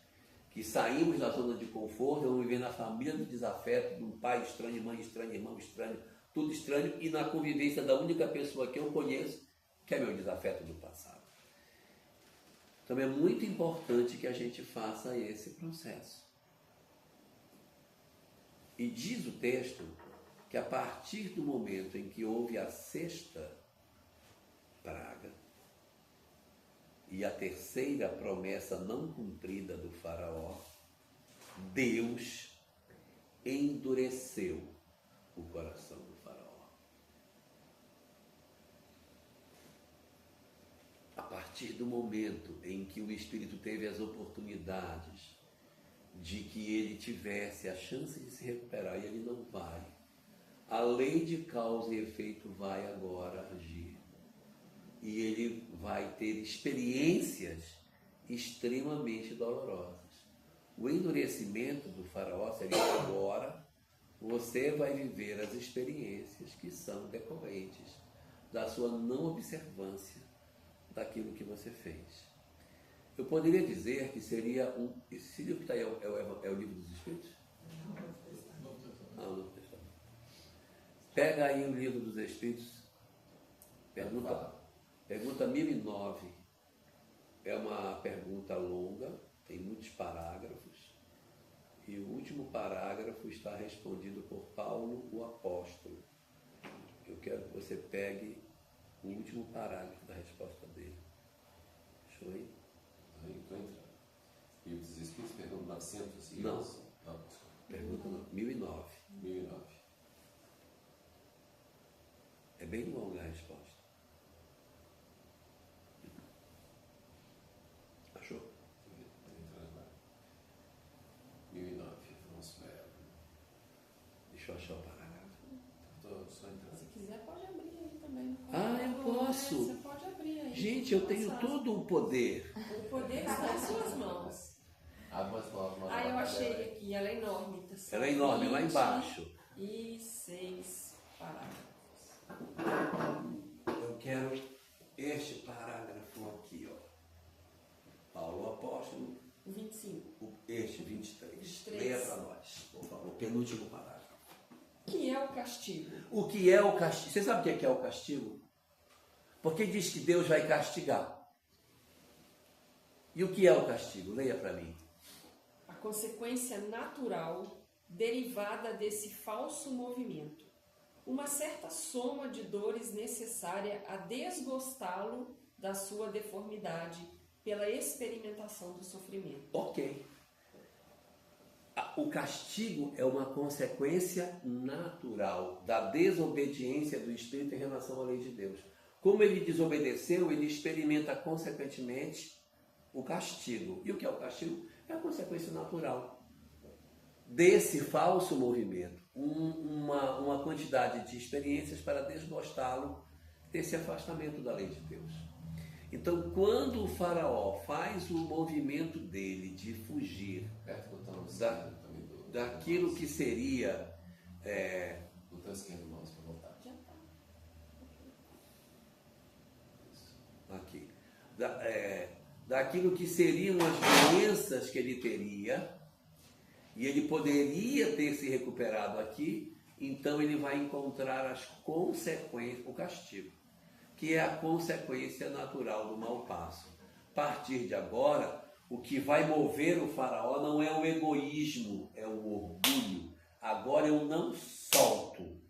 que saímos da zona de conforto, vamos viver na família do desafeto, de um pai estranho, mãe estranha, irmão estranho, tudo estranho, e na convivência da única pessoa que eu conheço, que é meu desafeto do passado. Então é muito importante que a gente faça esse processo. E diz o texto que a partir do momento em que houve a sexta praga e a terceira promessa não cumprida do faraó, Deus endureceu o coração do faraó. A partir do momento em que o Espírito teve as oportunidades de que ele tivesse a chance de se recuperar, e ele não vai, a lei de causa e efeito vai agora agir. E ele vai ter experiências extremamente dolorosas. O endurecimento do faraó seria agora você vai viver as experiências que são decorrentes da sua não observância daquilo que você fez. Eu poderia dizer que seria esse livro que está aí é o livro dos Espíritos? Não, pega aí o livro dos Espíritos, pergunta 1009. É uma pergunta longa, tem muitos parágrafos, e o último parágrafo está respondido por Paulo, o apóstolo. Eu quero que você pegue o último parágrafo da resposta dele. Deixa eu ir. Aí estou entrando. E os Espíritos, pergunta 900 e... Não, pergunta 1009. 1009. É bem longa a resposta. Achou? Estou entrando agora. 1009. Vamos para ela. Deixa eu achar o parágrafo. Estou só entrando. Se quiser, pode abrir aí também. Eu posso. Você pode abrir aí. Gente, eu tenho todo o poder. O poder está em suas mãos. Eu achei aqui, ela é enorme. Tá, Ela é enorme, lá embaixo. E 6 parágrafos. Eu quero este parágrafo aqui, ó. Paulo Apóstolo. 25. Este 23. 23. Leia para nós, por favor. Penúltimo parágrafo. O que é o castigo? O que é o castigo? Você sabe o que é o castigo? Porque diz que Deus vai castigar. E o que é o castigo? Leia para mim. A consequência natural derivada desse falso movimento. Uma certa soma de dores necessária a desgostá-lo da sua deformidade pela experimentação do sofrimento. Ok. O castigo é uma consequência natural da desobediência do espírito em relação à lei de Deus. Como ele desobedeceu, ele experimenta consequentemente o castigo. E o que é o castigo? É a consequência natural desse falso movimento. Uma quantidade de experiências para desgostá-lo desse afastamento da lei de Deus. Então, quando o faraó faz o movimento dele de fugir daquilo que seria... Botão esquerdo, irmãos, para voltar. Aqui. Daquilo que seriam as doenças que ele teria, e ele poderia ter se recuperado aqui, então ele vai encontrar as consequências, o castigo, que é a consequência natural do mau passo. A partir de agora, o que vai mover o faraó não é o egoísmo, é o orgulho. Agora eu não solto.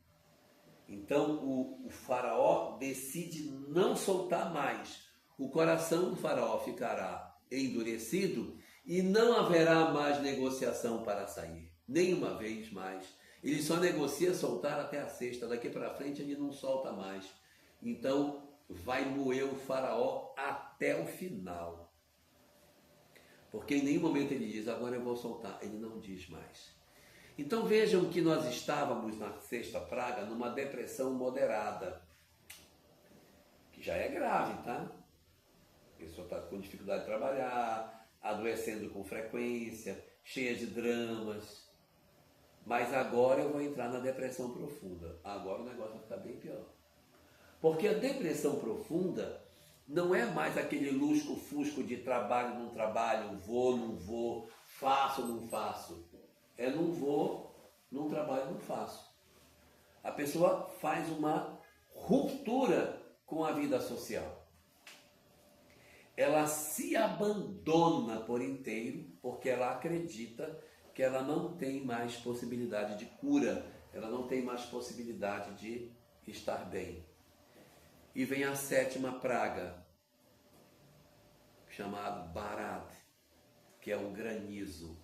Então o faraó decide não soltar mais. O coração do faraó ficará endurecido e não haverá mais negociação para sair. Nenhuma vez mais. Ele só negocia soltar até a sexta. Daqui para frente ele não solta mais. Então vai moer o faraó até o final. Porque em nenhum momento ele diz, agora eu vou soltar. Ele não diz mais. Então vejam que nós estávamos na sexta praga numa depressão moderada. Que já é grave, tá? A pessoa está com dificuldade de trabalhar, adoecendo com frequência, cheia de dramas. Mas agora eu vou entrar na depressão profunda. Agora o negócio vai ficar bem pior. Porque a depressão profunda não é mais aquele lusco-fusco de trabalho, não trabalho, vou, não vou, faço, não faço. É não vou, não trabalho, não faço. A pessoa faz uma ruptura com a vida social. Ela se abandona por inteiro porque ela acredita que ela não tem mais possibilidade de cura, ela não tem mais possibilidade de estar bem. E vem a sétima praga, chamada Barad, que é o granizo.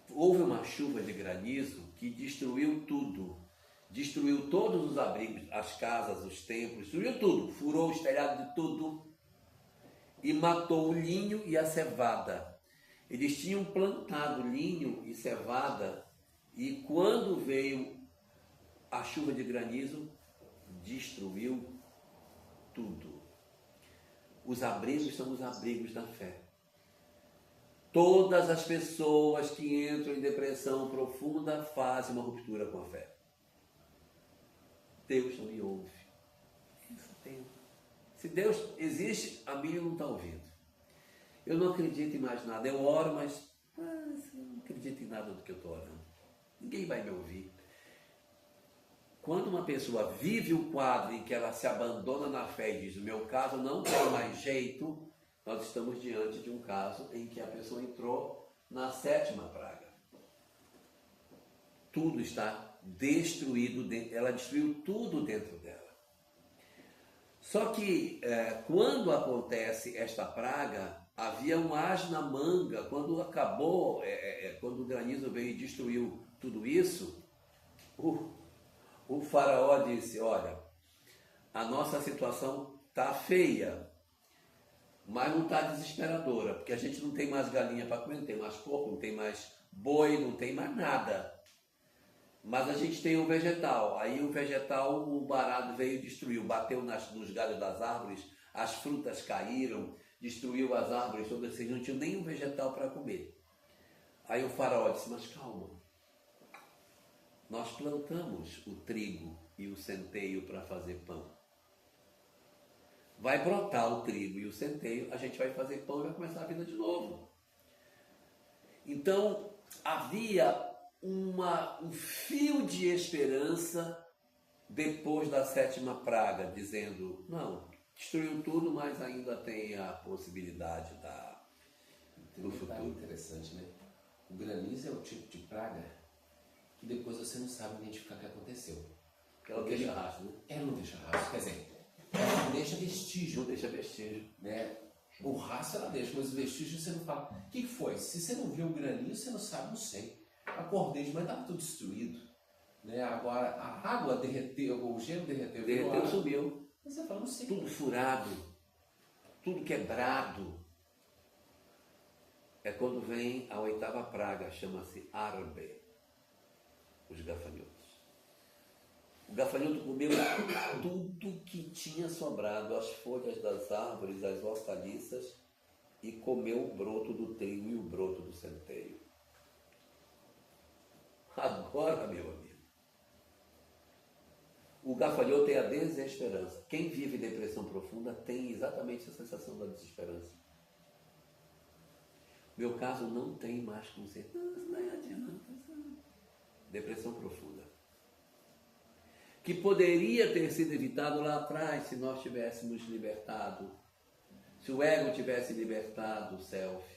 Houve uma chuva de granizo que destruiu tudo. Destruiu todos os abrigos, as casas, os templos, destruiu tudo. Furou os telhados de tudo e matou o linho e a cevada. Eles tinham plantado linho e cevada e quando veio a chuva de granizo, destruiu tudo. Os abrigos são os abrigos da fé. Todas as pessoas que entram em depressão profunda fazem uma ruptura com a fé. Deus não me ouve. Se Deus existe, a Bíblia não está ouvindo. Eu não acredito em mais nada. Eu oro, mas eu não acredito em nada do que eu estou orando. Ninguém vai me ouvir. Quando uma pessoa vive o quadro em que ela se abandona na fé e diz, no meu caso não tem mais jeito, nós estamos diante de um caso em que a pessoa entrou na sétima praga. Tudo está destruído, ela destruiu tudo dentro dela. Só que quando acontece esta praga, havia um as na manga. Quando acabou, quando o granizo veio e destruiu tudo isso, o faraó disse, olha, a nossa situação está feia, mas não está desesperadora, porque a gente não tem mais galinha para comer, não tem mais porco, não tem mais boi, não tem mais nada. Mas a gente tem um vegetal. Aí o vegetal, o barado veio e destruiu, bateu nos galhos das árvores, as frutas caíram, destruiu as árvores todas, vocês não tinham nenhum vegetal para comer. Aí o faraó disse, mas calma, nós plantamos o trigo e o centeio para fazer pão. Vai brotar o trigo e o centeio, a gente vai fazer pão e vai começar a vida de novo. Então, havia um fio de esperança depois da sétima praga, dizendo, não, destruiu tudo, mas ainda tem a possibilidade do futuro. Interessante, né? O granizo é o tipo de praga que depois você não sabe identificar o que aconteceu. Porque ela deixa rastro, né? Ela não deixa rastro, quer dizer, ela não deixa vestígio. Não deixa vestígio. Né? O rastro ela deixa, mas o vestígio você não fala. O que foi? Se você não viu o graninho, você não sabe, não sei. Acordei de manhã, estava tudo destruído. Né? Agora, a água derreteu, o gelo derreteu. Derreteu, sumiu. Mas você fala, não sei. Tudo furado, tudo quebrado. É quando vem a 8ª praga, chama-se Arbe, os gafanhotos. O gafanhoto comeu tudo que tinha sobrado, as folhas das árvores, as hortaliças, e comeu o broto do trigo e o broto do centeio. Agora, meu amigo, o gafanhoto é a desesperança. Quem vive depressão profunda tem exatamente a sensação da desesperança. Meu caso não tem mais como ser, não adianta. Depressão profunda. Que poderia ter sido evitado lá atrás se nós tivéssemos libertado, se o ego tivesse libertado o self,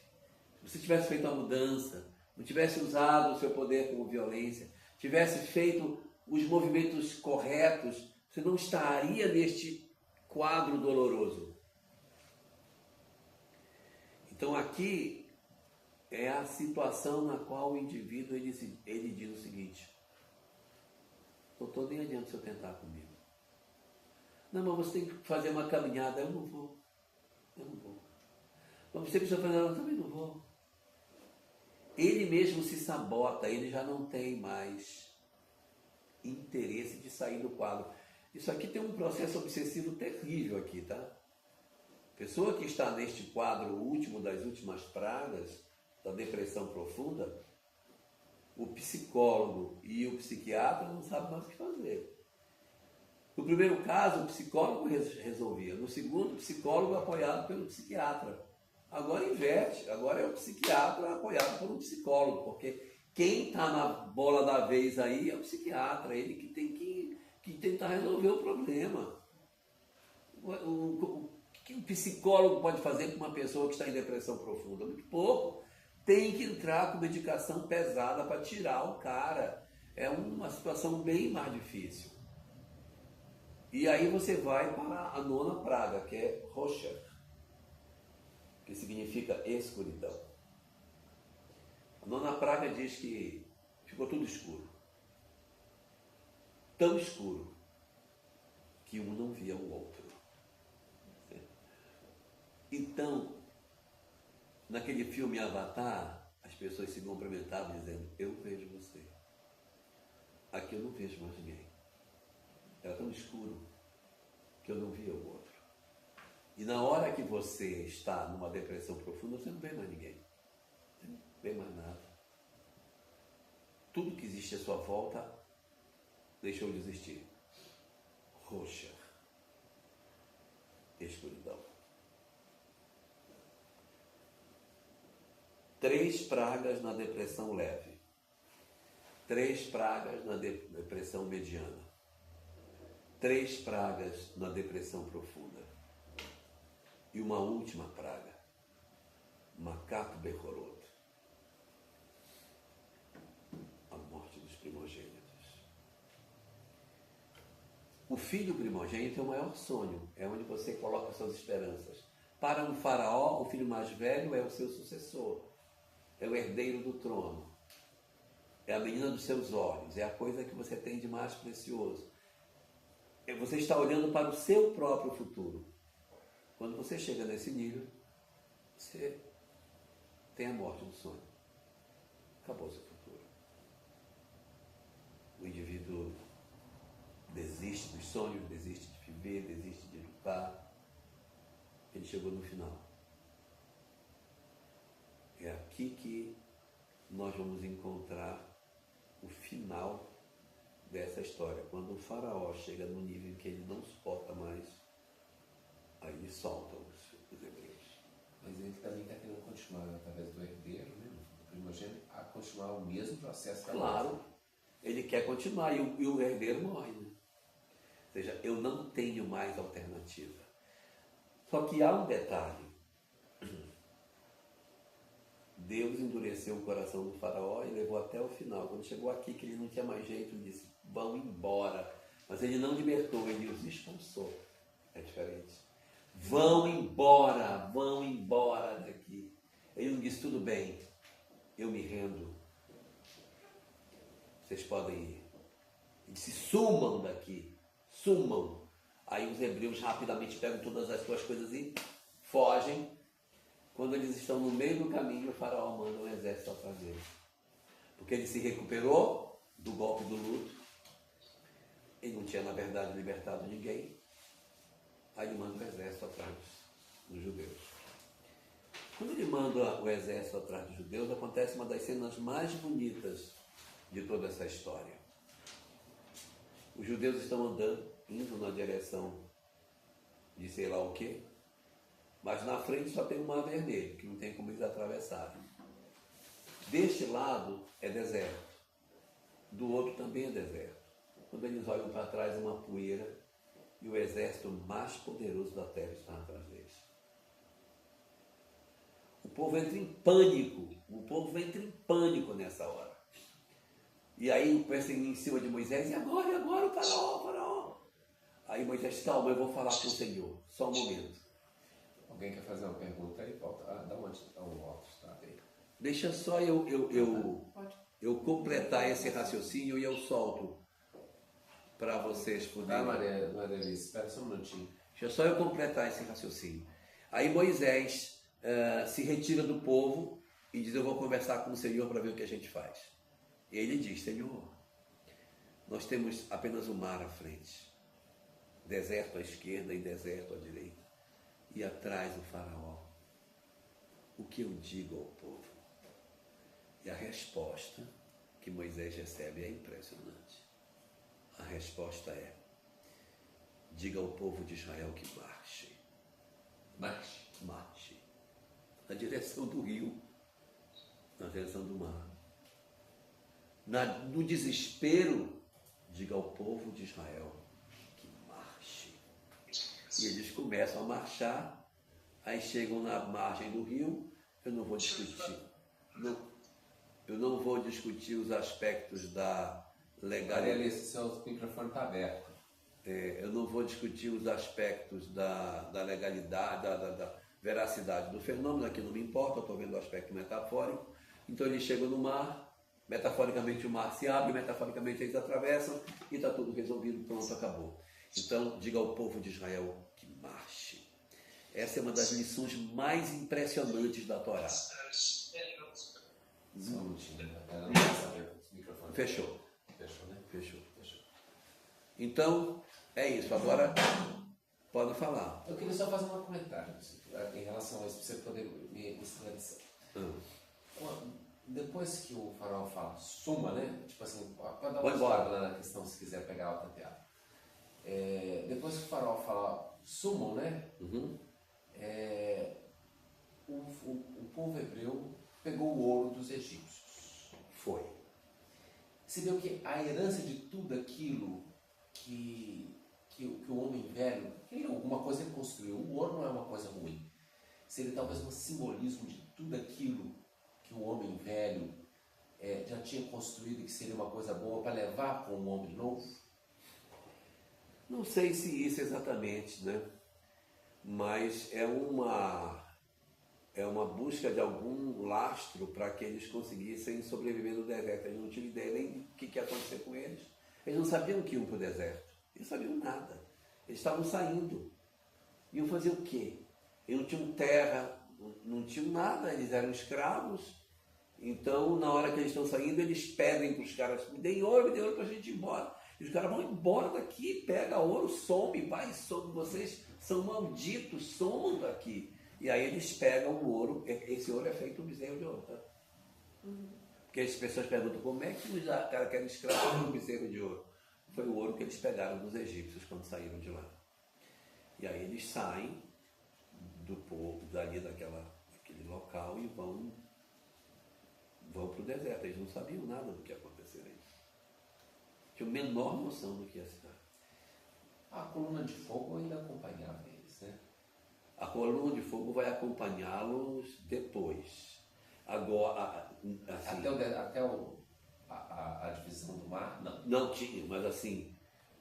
se você tivesse feito a mudança, não tivesse usado o seu poder como violência, tivesse feito os movimentos corretos, você não estaria neste quadro doloroso. Então aqui é a situação na qual o indivíduo ele diz o seguinte: doutor, nem adianta se eu tentar comigo. Não, mas você tem que fazer uma caminhada. Eu não vou. Mas você precisa fazer, eu também não vou. Ele mesmo se sabota, ele já não tem mais interesse de sair do quadro. Isso aqui tem um processo obsessivo terrível aqui, tá? Pessoa que está neste quadro último das últimas pragas, da depressão profunda, o psicólogo e o psiquiatra não sabem mais o que fazer. No primeiro caso, o psicólogo resolvia. No segundo, o psicólogo apoiado pelo psiquiatra. Agora inverte. Agora é o psiquiatra apoiado por um psicólogo, porque quem está na bola da vez aí é o psiquiatra. Ele que tem que tentar resolver o problema. O que o psicólogo pode fazer com uma pessoa que está em depressão profunda? Muito pouco. Tem que entrar com medicação pesada para tirar o cara. É uma situação bem mais difícil. E aí você vai para a 9ª praga, que é Rocher, que significa escuridão. A 9ª praga diz que ficou tudo escuro. Tão escuro que um não via o outro. Então, naquele filme Avatar, as pessoas se cumprimentavam dizendo: eu vejo você. Aqui eu não vejo mais ninguém. Era tão escuro que eu não via o outro. E na hora que você está numa depressão profunda, você não vê mais ninguém. Você não vê mais nada. Tudo que existe à sua volta deixou de existir. Roxa. Escuridão. 3 pragas na depressão leve. 3 pragas na depressão mediana. 3 pragas na depressão profunda. E uma última praga. Macaco Becoroto. A morte dos primogênitos. O filho primogênito é o maior sonho. É onde você coloca suas esperanças. Para um faraó, o filho mais velho é o seu sucessor. É o herdeiro do trono. É a menina dos seus olhos. É a coisa que você tem de mais precioso. Você está olhando para o seu próprio futuro. Quando você chega nesse nível, você tem a morte do sonho. Acabou o seu futuro. O indivíduo desiste dos sonhos, desiste de viver, desiste de lutar. Ele chegou no final. É aqui que nós vamos encontrar o final dessa história. Quando o faraó chega no nível em que ele não suporta mais, aí ele solta os hebreus. Mas ele também está querendo continuar através do herdeiro, né, do primogênito, a continuar o mesmo processo da Claro, morte. ele quer continuar e o herdeiro morre. Né? Ou seja, eu não tenho mais alternativa. Só que há um detalhe. Deus endureceu o coração do faraó e levou até o final. Quando chegou aqui, que ele não tinha mais jeito, ele disse: vão embora. Mas ele não libertou, ele os expulsou. É diferente. vão embora daqui. Ele não disse, tudo bem, eu me rendo. Vocês podem ir. Ele disse, sumam daqui, sumam. Aí os hebreus rapidamente pegam todas as suas coisas e fogem. Quando eles estão no meio do caminho, o faraó manda um exército atrás deles. Porque ele se recuperou do golpe do luto. Ele não tinha, na verdade, libertado ninguém. Aí ele manda o exército atrás dos judeus. Quando ele manda o exército atrás dos judeus, acontece uma das cenas mais bonitas de toda essa história. Os judeus estão andando, indo na direção de sei lá o quê, mas na frente só tem um mar vermelho, que não tem como eles atravessarem. Deste lado é deserto, do outro também é deserto. Quando eles olham para trás, é uma poeira, e o exército mais poderoso da terra está atrás deles. O povo entra em pânico nessa hora. E aí pensa em cima de Moisés, e agora o faraó. Aí Moisés, calma, eu vou falar com o Senhor, só um momento. Alguém quer fazer uma pergunta aí? Volta. Dá onde está o voto? Tá aí. Deixa só eu completar esse raciocínio e eu solto para vocês poderem. Maria Alice, espera só um minutinho. Deixa só eu completar esse raciocínio. Aí Moisés se retira do povo e diz, eu vou conversar com o Senhor para ver o que a gente faz. E ele diz, Senhor, nós temos apenas o mar à frente, deserto à esquerda e deserto à direita, e atrás o faraó. O que eu digo ao povo? E a resposta que Moisés recebe é impressionante. A resposta é, diga ao povo de Israel que marche. Marche. Na direção do rio, na direção do mar. No desespero, diga ao povo de Israel que marche. E eles começam a marchar, aí chegam na margem do rio. Eu não vou discutir os aspectos da legalidade. Maria, seu microfone está aberto. Eu não vou discutir os aspectos da legalidade, da veracidade do fenômeno, aqui não me importa, eu estou vendo o aspecto metafórico. Então eles chegam no mar, metaforicamente o mar se abre, metaforicamente eles atravessam e está tudo resolvido, pronto, acabou. Então diga ao povo de Israel que marche. Essa é uma das lições mais impressionantes da Torá. Só um minutinho. Ela não vai saber o microfone. Fechou. Fechou, né? Fechou. Então, é isso. Agora, pode falar. Eu queria só fazer um comentário em relação a isso, para você poder me esclarecer. Depois que o faraó fala, suma, né? Tipo assim, pode dar uma olhada lá na questão se quiser pegar o tateado. Depois que o faraó fala, sumam, né? Uhum. O povo hebreu pegou o ouro dos egípcios. Foi. Se deu que a herança de tudo aquilo que o homem velho, alguma coisa ele construiu. O ouro não é uma coisa ruim. Seria talvez um simbolismo de tudo aquilo que o homem velho já tinha construído, que seria uma coisa boa para levar para um homem novo? Não sei se isso exatamente, né? Mas é uma busca de algum lastro para que eles conseguissem sobreviver no deserto. Eles não tinham ideia nem do que ia acontecer com eles. Eles não sabiam que iam para o deserto. Eles não sabiam nada. Eles estavam saindo. Iam fazer o quê? Eles não tinham terra, não tinham nada. Eles eram escravos. Então, na hora que eles estão saindo, eles pedem para os caras, me deem ouro para a gente ir embora. E os caras vão embora daqui, pega ouro, some, vai, some. Vocês são malditos, somam daqui. E aí eles pegam o ouro, esse ouro é feito um bezerro de ouro, tá? Porque as pessoas perguntam, como é que os caras que eram escravos um bezerro de ouro? Foi o ouro que eles pegaram dos egípcios quando saíram de lá. E aí eles saem do povo, daquele local e vão para o deserto. Eles não sabiam nada do que ia acontecer aí. Tinham a menor noção do que ia se dar. A coluna de fogo ainda acompanhava eles, né? A coluna de fogo vai acompanhá-los depois. Agora, assim, até a divisão do mar? Não. Não tinha, mas assim,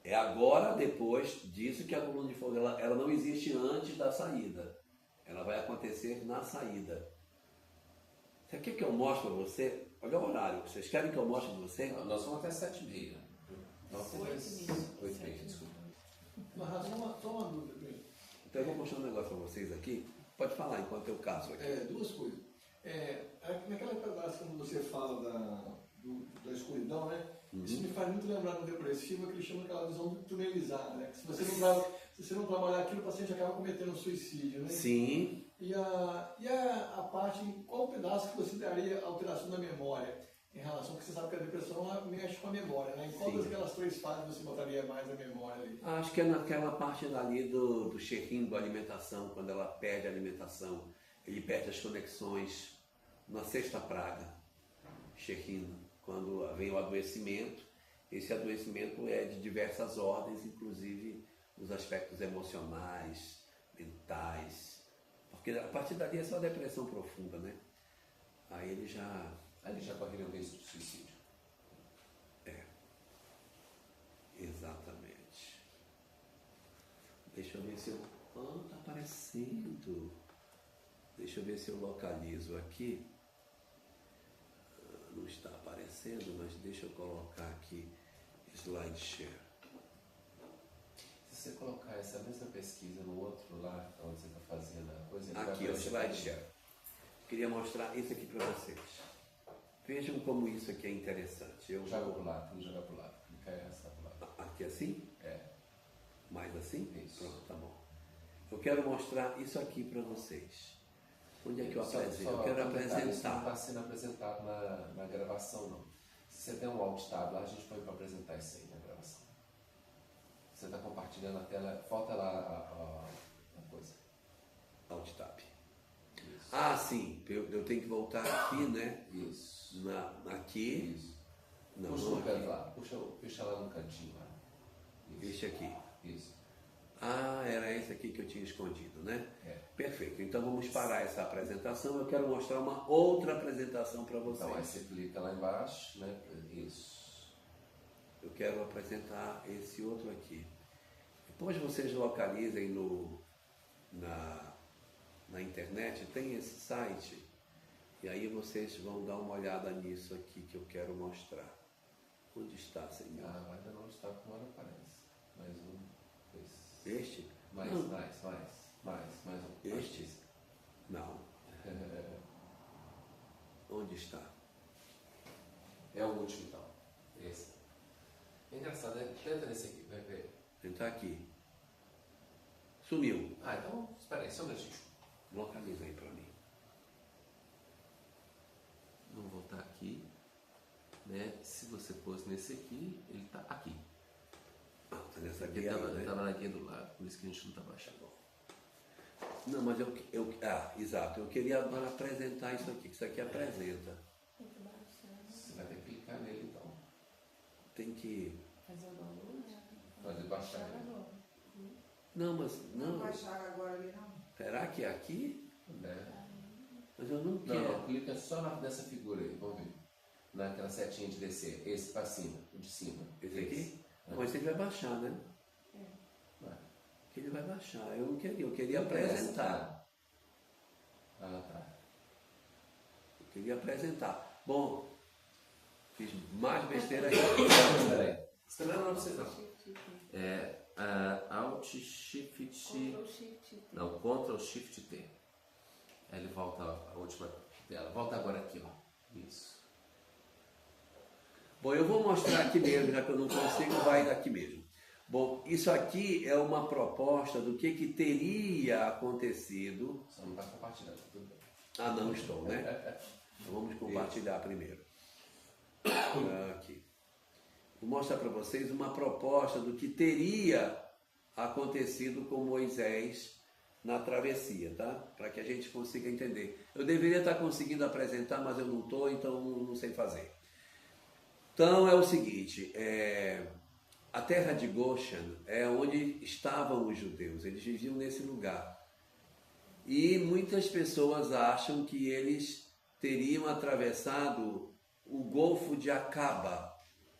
É agora, depois disso, que a coluna de fogo ela não existe antes da saída. Ela vai acontecer na saída. Você quer que eu mostre para você? Olha o horário. Vocês querem que eu mostre para você? Nós vamos até 7h30. 8h30, desculpa. Só uma dúvida, bem. Então eu vou mostrar um negócio para vocês aqui. Pode falar enquanto eu caso aqui. Duas coisas. Naquela pedaço quando você fala da escuridão, né? Isso me faz muito lembrar no depressivo, que eles chamam aquela visão tunelizada, né? Que se você não trabalhar aquilo, o paciente acaba cometendo um suicídio, né? Sim. E a parte, em qual pedaço que você daria alteração da memória? Em relação, porque você sabe que a depressão ela mexe com a memória, né? Em qual daquelas 3 fases você botaria mais a memória ali? Acho que é naquela parte ali do check-in da alimentação, quando ela perde a alimentação, ele perde as conexões na 6ª praga, check-in, quando vem o adoecimento. Esse adoecimento é de diversas ordens, inclusive os aspectos emocionais, mentais, porque a partir dali é só depressão profunda, né? Aí ele já correria o risco de suicídio. Exatamente. Deixa eu ver se eu... tá aparecendo. Deixa eu ver se eu localizo aqui. Não está aparecendo, mas deixa eu colocar aqui slide share. Se você colocar essa mesma pesquisa no outro lá, onde você está fazendo a coisa... Aqui, o slide share. Queria mostrar isso aqui para vocês. Vejam como isso aqui é interessante. Joga para o lado, tem que jogar para o lado. Clica essa para o lado. Aqui assim? Mais assim? Isso. Pronto, tá bom. Eu quero mostrar isso aqui para vocês. Onde é que eu apresento? Eu quero apresentar. Isso não está sendo apresentado na gravação, não. Se você tem um Alt Tab lá, a gente põe para apresentar isso aí na gravação. Você está compartilhando a tela, falta lá a coisa. Alt Tab. Isso. Ah, sim. Eu tenho que voltar aqui, né? Isso. Aqui. Isso. Não, puxa não no aqui. canto lá. Puxa lá no cantinho lá. Este aqui. Isso. Ah, era esse aqui que eu tinha escondido, né? Perfeito. Então vamos parar essa apresentação. Eu quero mostrar uma outra apresentação para vocês. Então aí você clica lá embaixo, né? Isso. Eu quero apresentar esse outro aqui. Depois vocês localizem na internet, tem esse site, e aí vocês vão dar uma olhada nisso aqui que eu quero mostrar. Onde está, senhor? Ainda não está, como ela aparece. Mais um, dois. Este? Mais Não. mais um. Este? Não. Onde está? É o último, então. Esse. É engraçado, né? Tenta nesse aqui, vai ver. Está aqui. Sumiu. Então, espera aí, só um minutinho. Localiza aí para mim. Vamos voltar aqui. Né? Se você pôs nesse aqui, ele está aqui. Tá nessa Porque guia, né? estava na guia do lado, por isso que a gente não está baixando. Não, mas exato. Eu queria agora apresentar isso aqui, que isso aqui apresenta. Você vai ter que clicar nele, então. Tem que... Fazer o download? Pode baixar ele. Não, mas Não não. baixar agora ali não. Será que é aqui? É. Mas eu não quero. Não, clica só nessa figura aí, vamos ver. Naquela setinha de descer, esse para cima, o de cima. Esse aqui? Não, mas ele vai baixar, né? Vai. Que ele vai baixar. Eu não queria, eu queria apresentar. Tá. Eu queria apresentar. Bom, fiz mais besteira aí. Espera aí. Espera não, vocês não. Alt Shift... Ctrl Shift T. Não, Ctrl Shift T. Aí ele volta a última tela. Volta agora aqui, ó. Isso. Bom, eu vou mostrar aqui mesmo, já que eu não consigo, vai daqui mesmo. Bom, isso aqui é uma proposta do que teria acontecido. Só não está compartilhando, tudo bem. Ah, não estou, né? Então vamos compartilhar primeiro. Aqui. Vou mostrar para vocês uma proposta do que teria acontecido com Moisés na travessia, tá? Para que a gente consiga entender. Eu deveria estar conseguindo apresentar, mas eu não estou, então não sei fazer. Então é o seguinte, a terra de Goshen é onde estavam os judeus, eles viviam nesse lugar. E muitas pessoas acham que eles teriam atravessado o Golfo de Acaba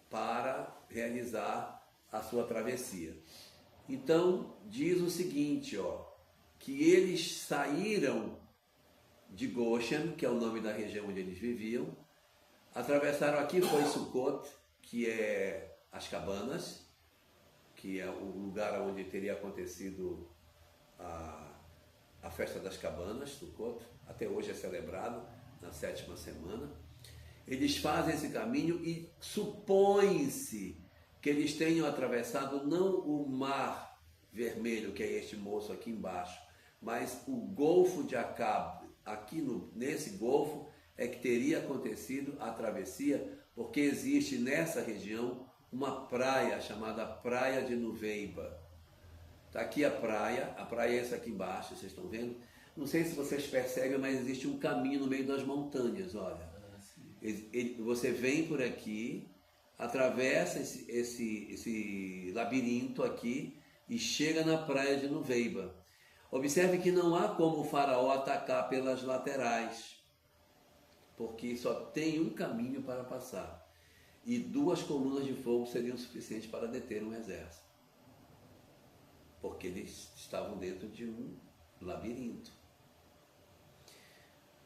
para realizar a sua travessia. Então, diz o seguinte, ó, que eles saíram de Goshen, que é o nome da região onde eles viviam, atravessaram aqui, foi Sukkot, que é as cabanas, que é o lugar onde teria acontecido a festa das cabanas, Sukkot, até hoje é celebrado na 7ª semana. Eles fazem esse caminho e supõe-se que eles tenham atravessado não o Mar Vermelho, que é este moço aqui embaixo, mas o Golfo de Acab. Aqui nesse golfo é que teria acontecido a travessia, porque existe nessa região uma praia chamada Praia de Nuveiba. Está aqui a praia é essa aqui embaixo, vocês estão vendo? Não sei se vocês percebem, mas existe um caminho no meio das montanhas, olha. Você vem por aqui, atravessa esse labirinto aqui e chega na Praia de Nuveiba. Observe que não há como o faraó atacar pelas laterais, porque só tem um caminho para passar. E 2 colunas de fogo seriam suficientes para deter um exército, porque eles estavam dentro de um labirinto.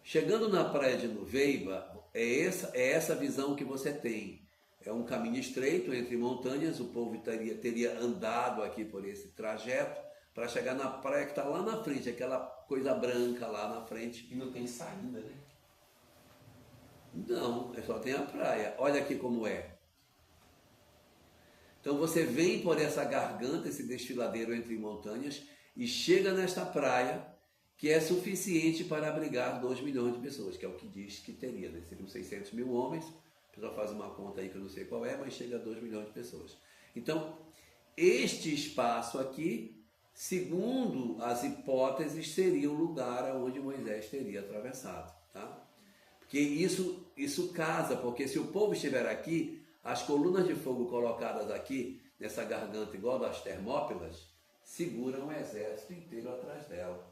Chegando na Praia de Nuveiba, é essa visão que você tem. É um caminho estreito entre montanhas, o povo teria andado aqui por esse trajeto, para chegar na praia que está lá na frente, aquela coisa branca lá na frente. E não tem saída, né? Não, só tem a praia. Olha aqui como é. Então você vem por essa garganta, esse desfiladeiro entre montanhas, e chega nesta praia, que é suficiente para abrigar 2 milhões de pessoas, que é o que diz que teria, né? Seriam 600 mil homens, o pessoal faz uma conta aí que eu não sei qual é, mas chega a 2 milhões de pessoas. Então, este espaço aqui, segundo as hipóteses, seria o lugar onde Moisés teria atravessado, tá? Porque isso casa, porque se o povo estiver aqui, as colunas de fogo colocadas aqui, nessa garganta igual das Termópilas, seguram o exército inteiro atrás dela.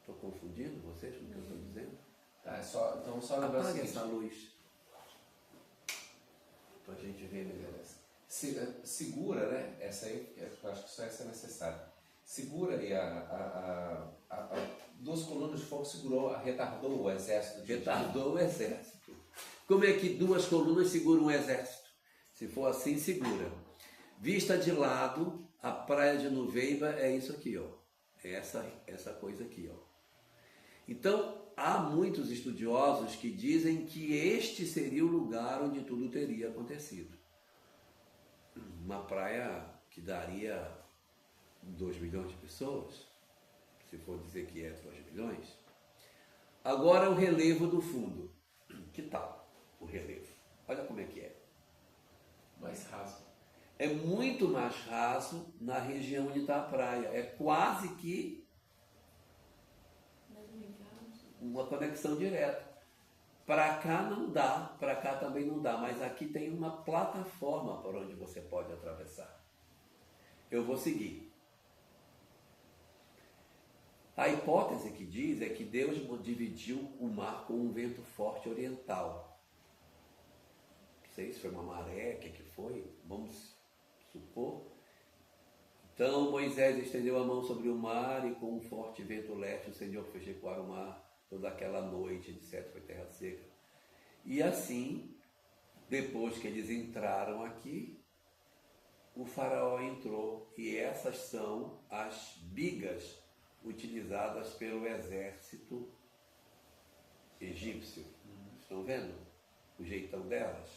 Estou confundindo vocês com o que eu estou dizendo? Tá, então só lembrando Apague assim, essa luz, para a gente ver melhor. Segura, né? Essa aí, eu acho que só essa é necessária. Segura ali 2 colunas de fogo, retardou o exército. Retardou o exército. Como é que 2 colunas seguram um exército? Se for assim, segura. Vista de lado, a Praia de Nuveiba é isso aqui, ó. É essa coisa aqui, ó. Então, há muitos estudiosos que dizem que este seria o lugar onde tudo teria acontecido. Uma praia que daria 2 milhões de pessoas, se for dizer que é 2 milhões. Agora o relevo do fundo. Que tal o relevo? Olha como é que é. Mais raso. É muito mais raso na região onde está a praia. É quase que uma conexão direta. Para cá não dá, para cá também não dá, mas aqui tem uma plataforma por onde você pode atravessar. Eu vou seguir. A hipótese que diz é que Deus dividiu o mar com um vento forte oriental. Não sei se foi uma maré, o que foi, vamos supor. Então Moisés estendeu a mão sobre o mar e com um forte vento leste o Senhor fez recuar o mar toda aquela noite, etc. Foi terra seca. E assim, depois que eles entraram aqui, o faraó entrou, e essas são as bigas utilizadas pelo exército egípcio. Estão vendo o jeitão delas?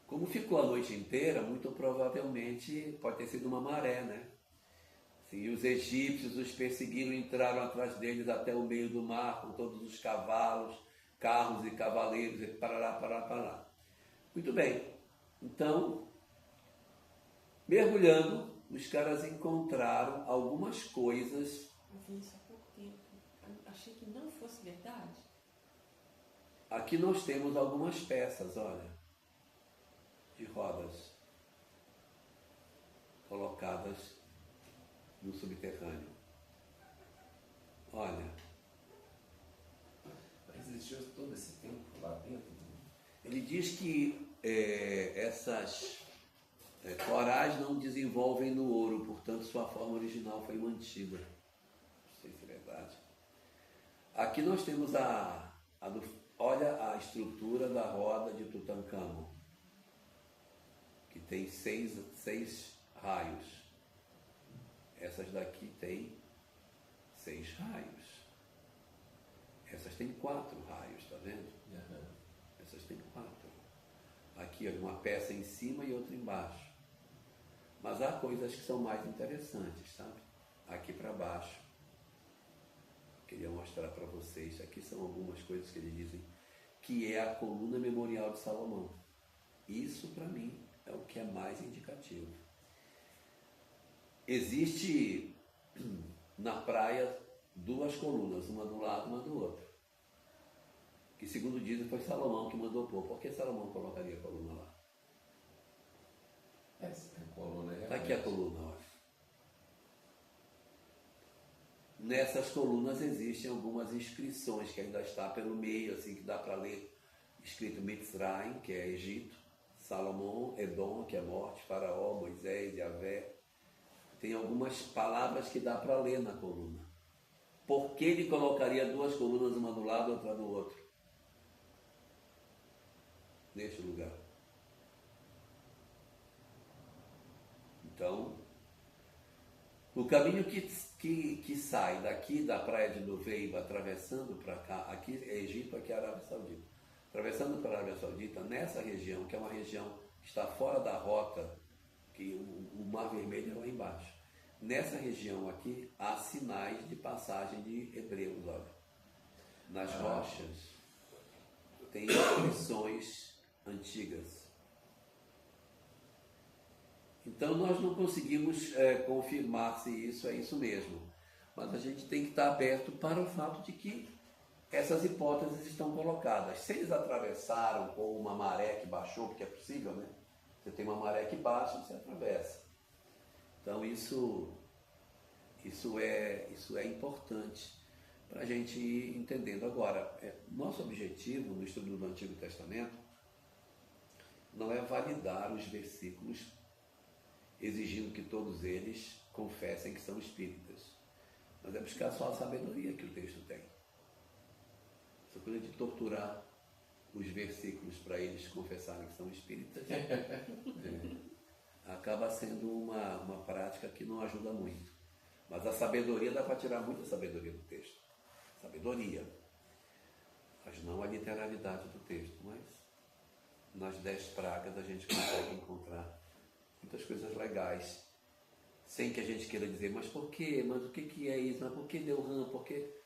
Como ficou a noite inteira, muito provavelmente pode ter sido uma maré, né? E os egípcios os perseguiram, entraram atrás deles até o meio do mar, com todos os cavalos, carros e cavaleiros, e parará. Muito bem. Então, mergulhando, os caras encontraram algumas coisas. Eu vi isso há pouco tempo. Achei que não fosse verdade. Aqui nós temos algumas peças, olha, de rodas colocadas no subterrâneo. Olha. Mas existiu todo esse tempo lá dentro? Ele diz que essas corais não desenvolvem no ouro, portanto sua forma original foi mantida. Não sei se é verdade. Aqui nós temos olha a estrutura da roda de Tutancâmon, que tem seis raios. Essas daqui tem 6 raios. Essas têm 4 raios, tá vendo? Uhum. Essas têm 4. Aqui uma peça em cima e outra embaixo. Mas há coisas que são mais interessantes, sabe? Aqui para baixo. Queria mostrar para vocês. Aqui são algumas coisas que eles dizem que é a coluna memorial de Salomão. Isso para mim é o que é mais indicativo. Existe na praia 2 colunas, uma do lado e uma do outro. Que segundo dizem foi Salomão que mandou pôr. Por que Salomão colocaria a coluna lá? Essa coluna é. Está aqui a coluna, olha. Nessas colunas existem algumas inscrições que ainda está pelo meio, assim, que dá para ler, escrito Mitzrayim, que é Egito, Salomão, Edom, que é morte, Faraó, Moisés, Yahvé. Tem algumas palavras que dá para ler na coluna. Por que ele colocaria 2 colunas, uma do lado e outra do outro? Neste lugar. Então, o caminho que sai daqui da praia de Nuveiba, atravessando para cá, aqui é Egito, aqui é Arábia Saudita. Atravessando para a Arábia Saudita, nessa região, que é uma região que está fora da rota, que o Mar Vermelho é lá embaixo. Nessa região aqui, há sinais de passagem de hebreus, olha. Nas rochas, tem inscrições antigas. Então, nós não conseguimos confirmar se isso é isso mesmo. Mas a gente tem que estar aberto para o fato de que essas hipóteses estão colocadas. Se eles atravessaram com uma maré que baixou, porque é possível, né? Você tem uma maré que baixa, você atravessa. Então isso é importante para a gente ir entendendo. Agora, nosso objetivo no estudo do Antigo Testamento não é validar os versículos exigindo que todos eles confessem que são espíritas, mas é buscar só a sabedoria que o texto tem. Essa coisa de torturar os versículos para eles confessarem que são espíritas acaba sendo uma prática que não ajuda muito. Mas a sabedoria dá para tirar muita sabedoria do texto. Sabedoria. Mas não a literalidade do texto. Mas nas 10 pragas a gente consegue encontrar muitas coisas legais. Sem que a gente queira dizer, mas por quê? Mas o que é isso? Mas por que deu rã? Por quê?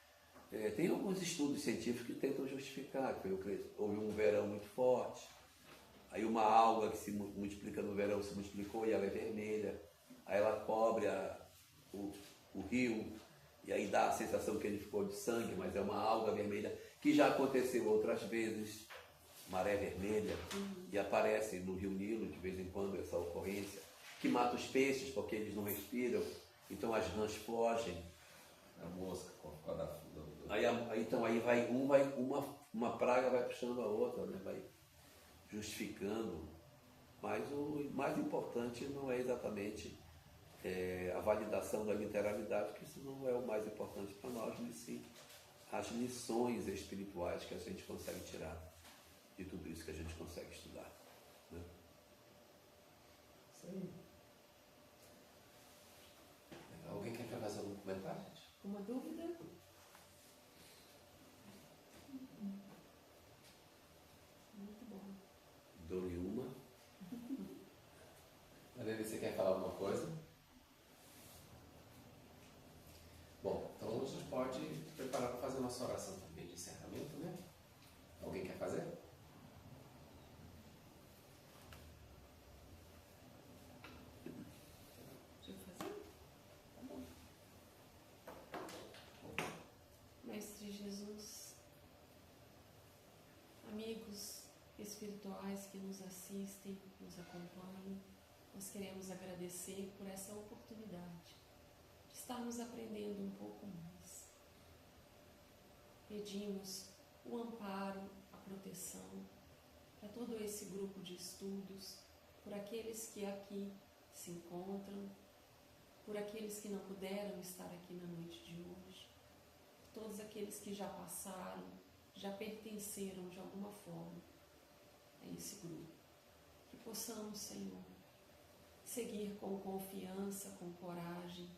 Tem alguns estudos científicos que tentam justificar. Houve um verão muito forte. Aí uma alga que se multiplica no verão se multiplicou e ela é vermelha. Aí ela cobre o rio e aí dá a sensação que ele ficou de sangue, mas é uma alga vermelha, que já aconteceu outras vezes, maré vermelha, e aparece no rio Nilo de vez em quando essa ocorrência, que mata os peixes porque eles não respiram, então as rãs fogem. A mosca com a da Então aí uma praga vai puxando a outra, né? Vai justificando, mas o mais importante não é exatamente a validação da literalidade, que isso não é o mais importante para nós, mas sim as lições espirituais que a gente consegue tirar de tudo isso que a gente consegue estudar. Né? Isso aí. Alguém quer fazer algum comentário, gente? Uma dúvida? Muito bom. Dou-lhe uma. Maria, você quer falar alguma coisa? Bom, então a gente pode preparar para fazer a nossa oração também de encerramento, né? Alguém quer fazer? Deixa eu fazer? Tá bom. Mestre Jesus, amigos espirituais que nos assistem, nos acompanham, nós queremos agradecer por essa oportunidade de estarmos aprendendo um pouco mais. Pedimos o amparo, a proteção, para todo esse grupo de estudos, por aqueles que aqui se encontram, por aqueles que não puderam estar aqui na noite de hoje, todos aqueles que já passaram, já pertenceram de alguma forma a esse grupo. Que possamos, Senhor, seguir com confiança, com coragem,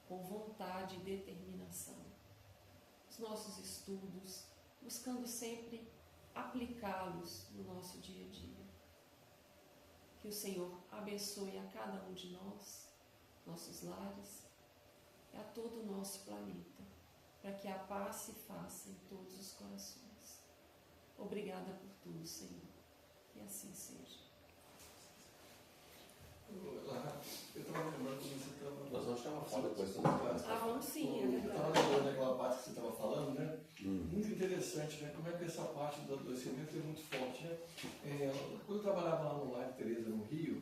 com vontade e determinação os nossos estudos, buscando sempre aplicá-los no nosso dia a dia. Que o Senhor abençoe a cada um de nós, nossos lares, e a todo o nosso planeta, para que a paz se faça em todos os corações. Obrigada por tudo, Senhor. Que assim seja. Eu estava lembrando quando você estava... Nós vamos chamar fora depois. Vamos sim, é Eu verdade. estava lembrando daquela parte que você estava falando, né? Muito interessante, né? Como é que essa parte do adoecimento é muito forte, né? Quando eu trabalhava lá no Lar de Teresa, no Rio,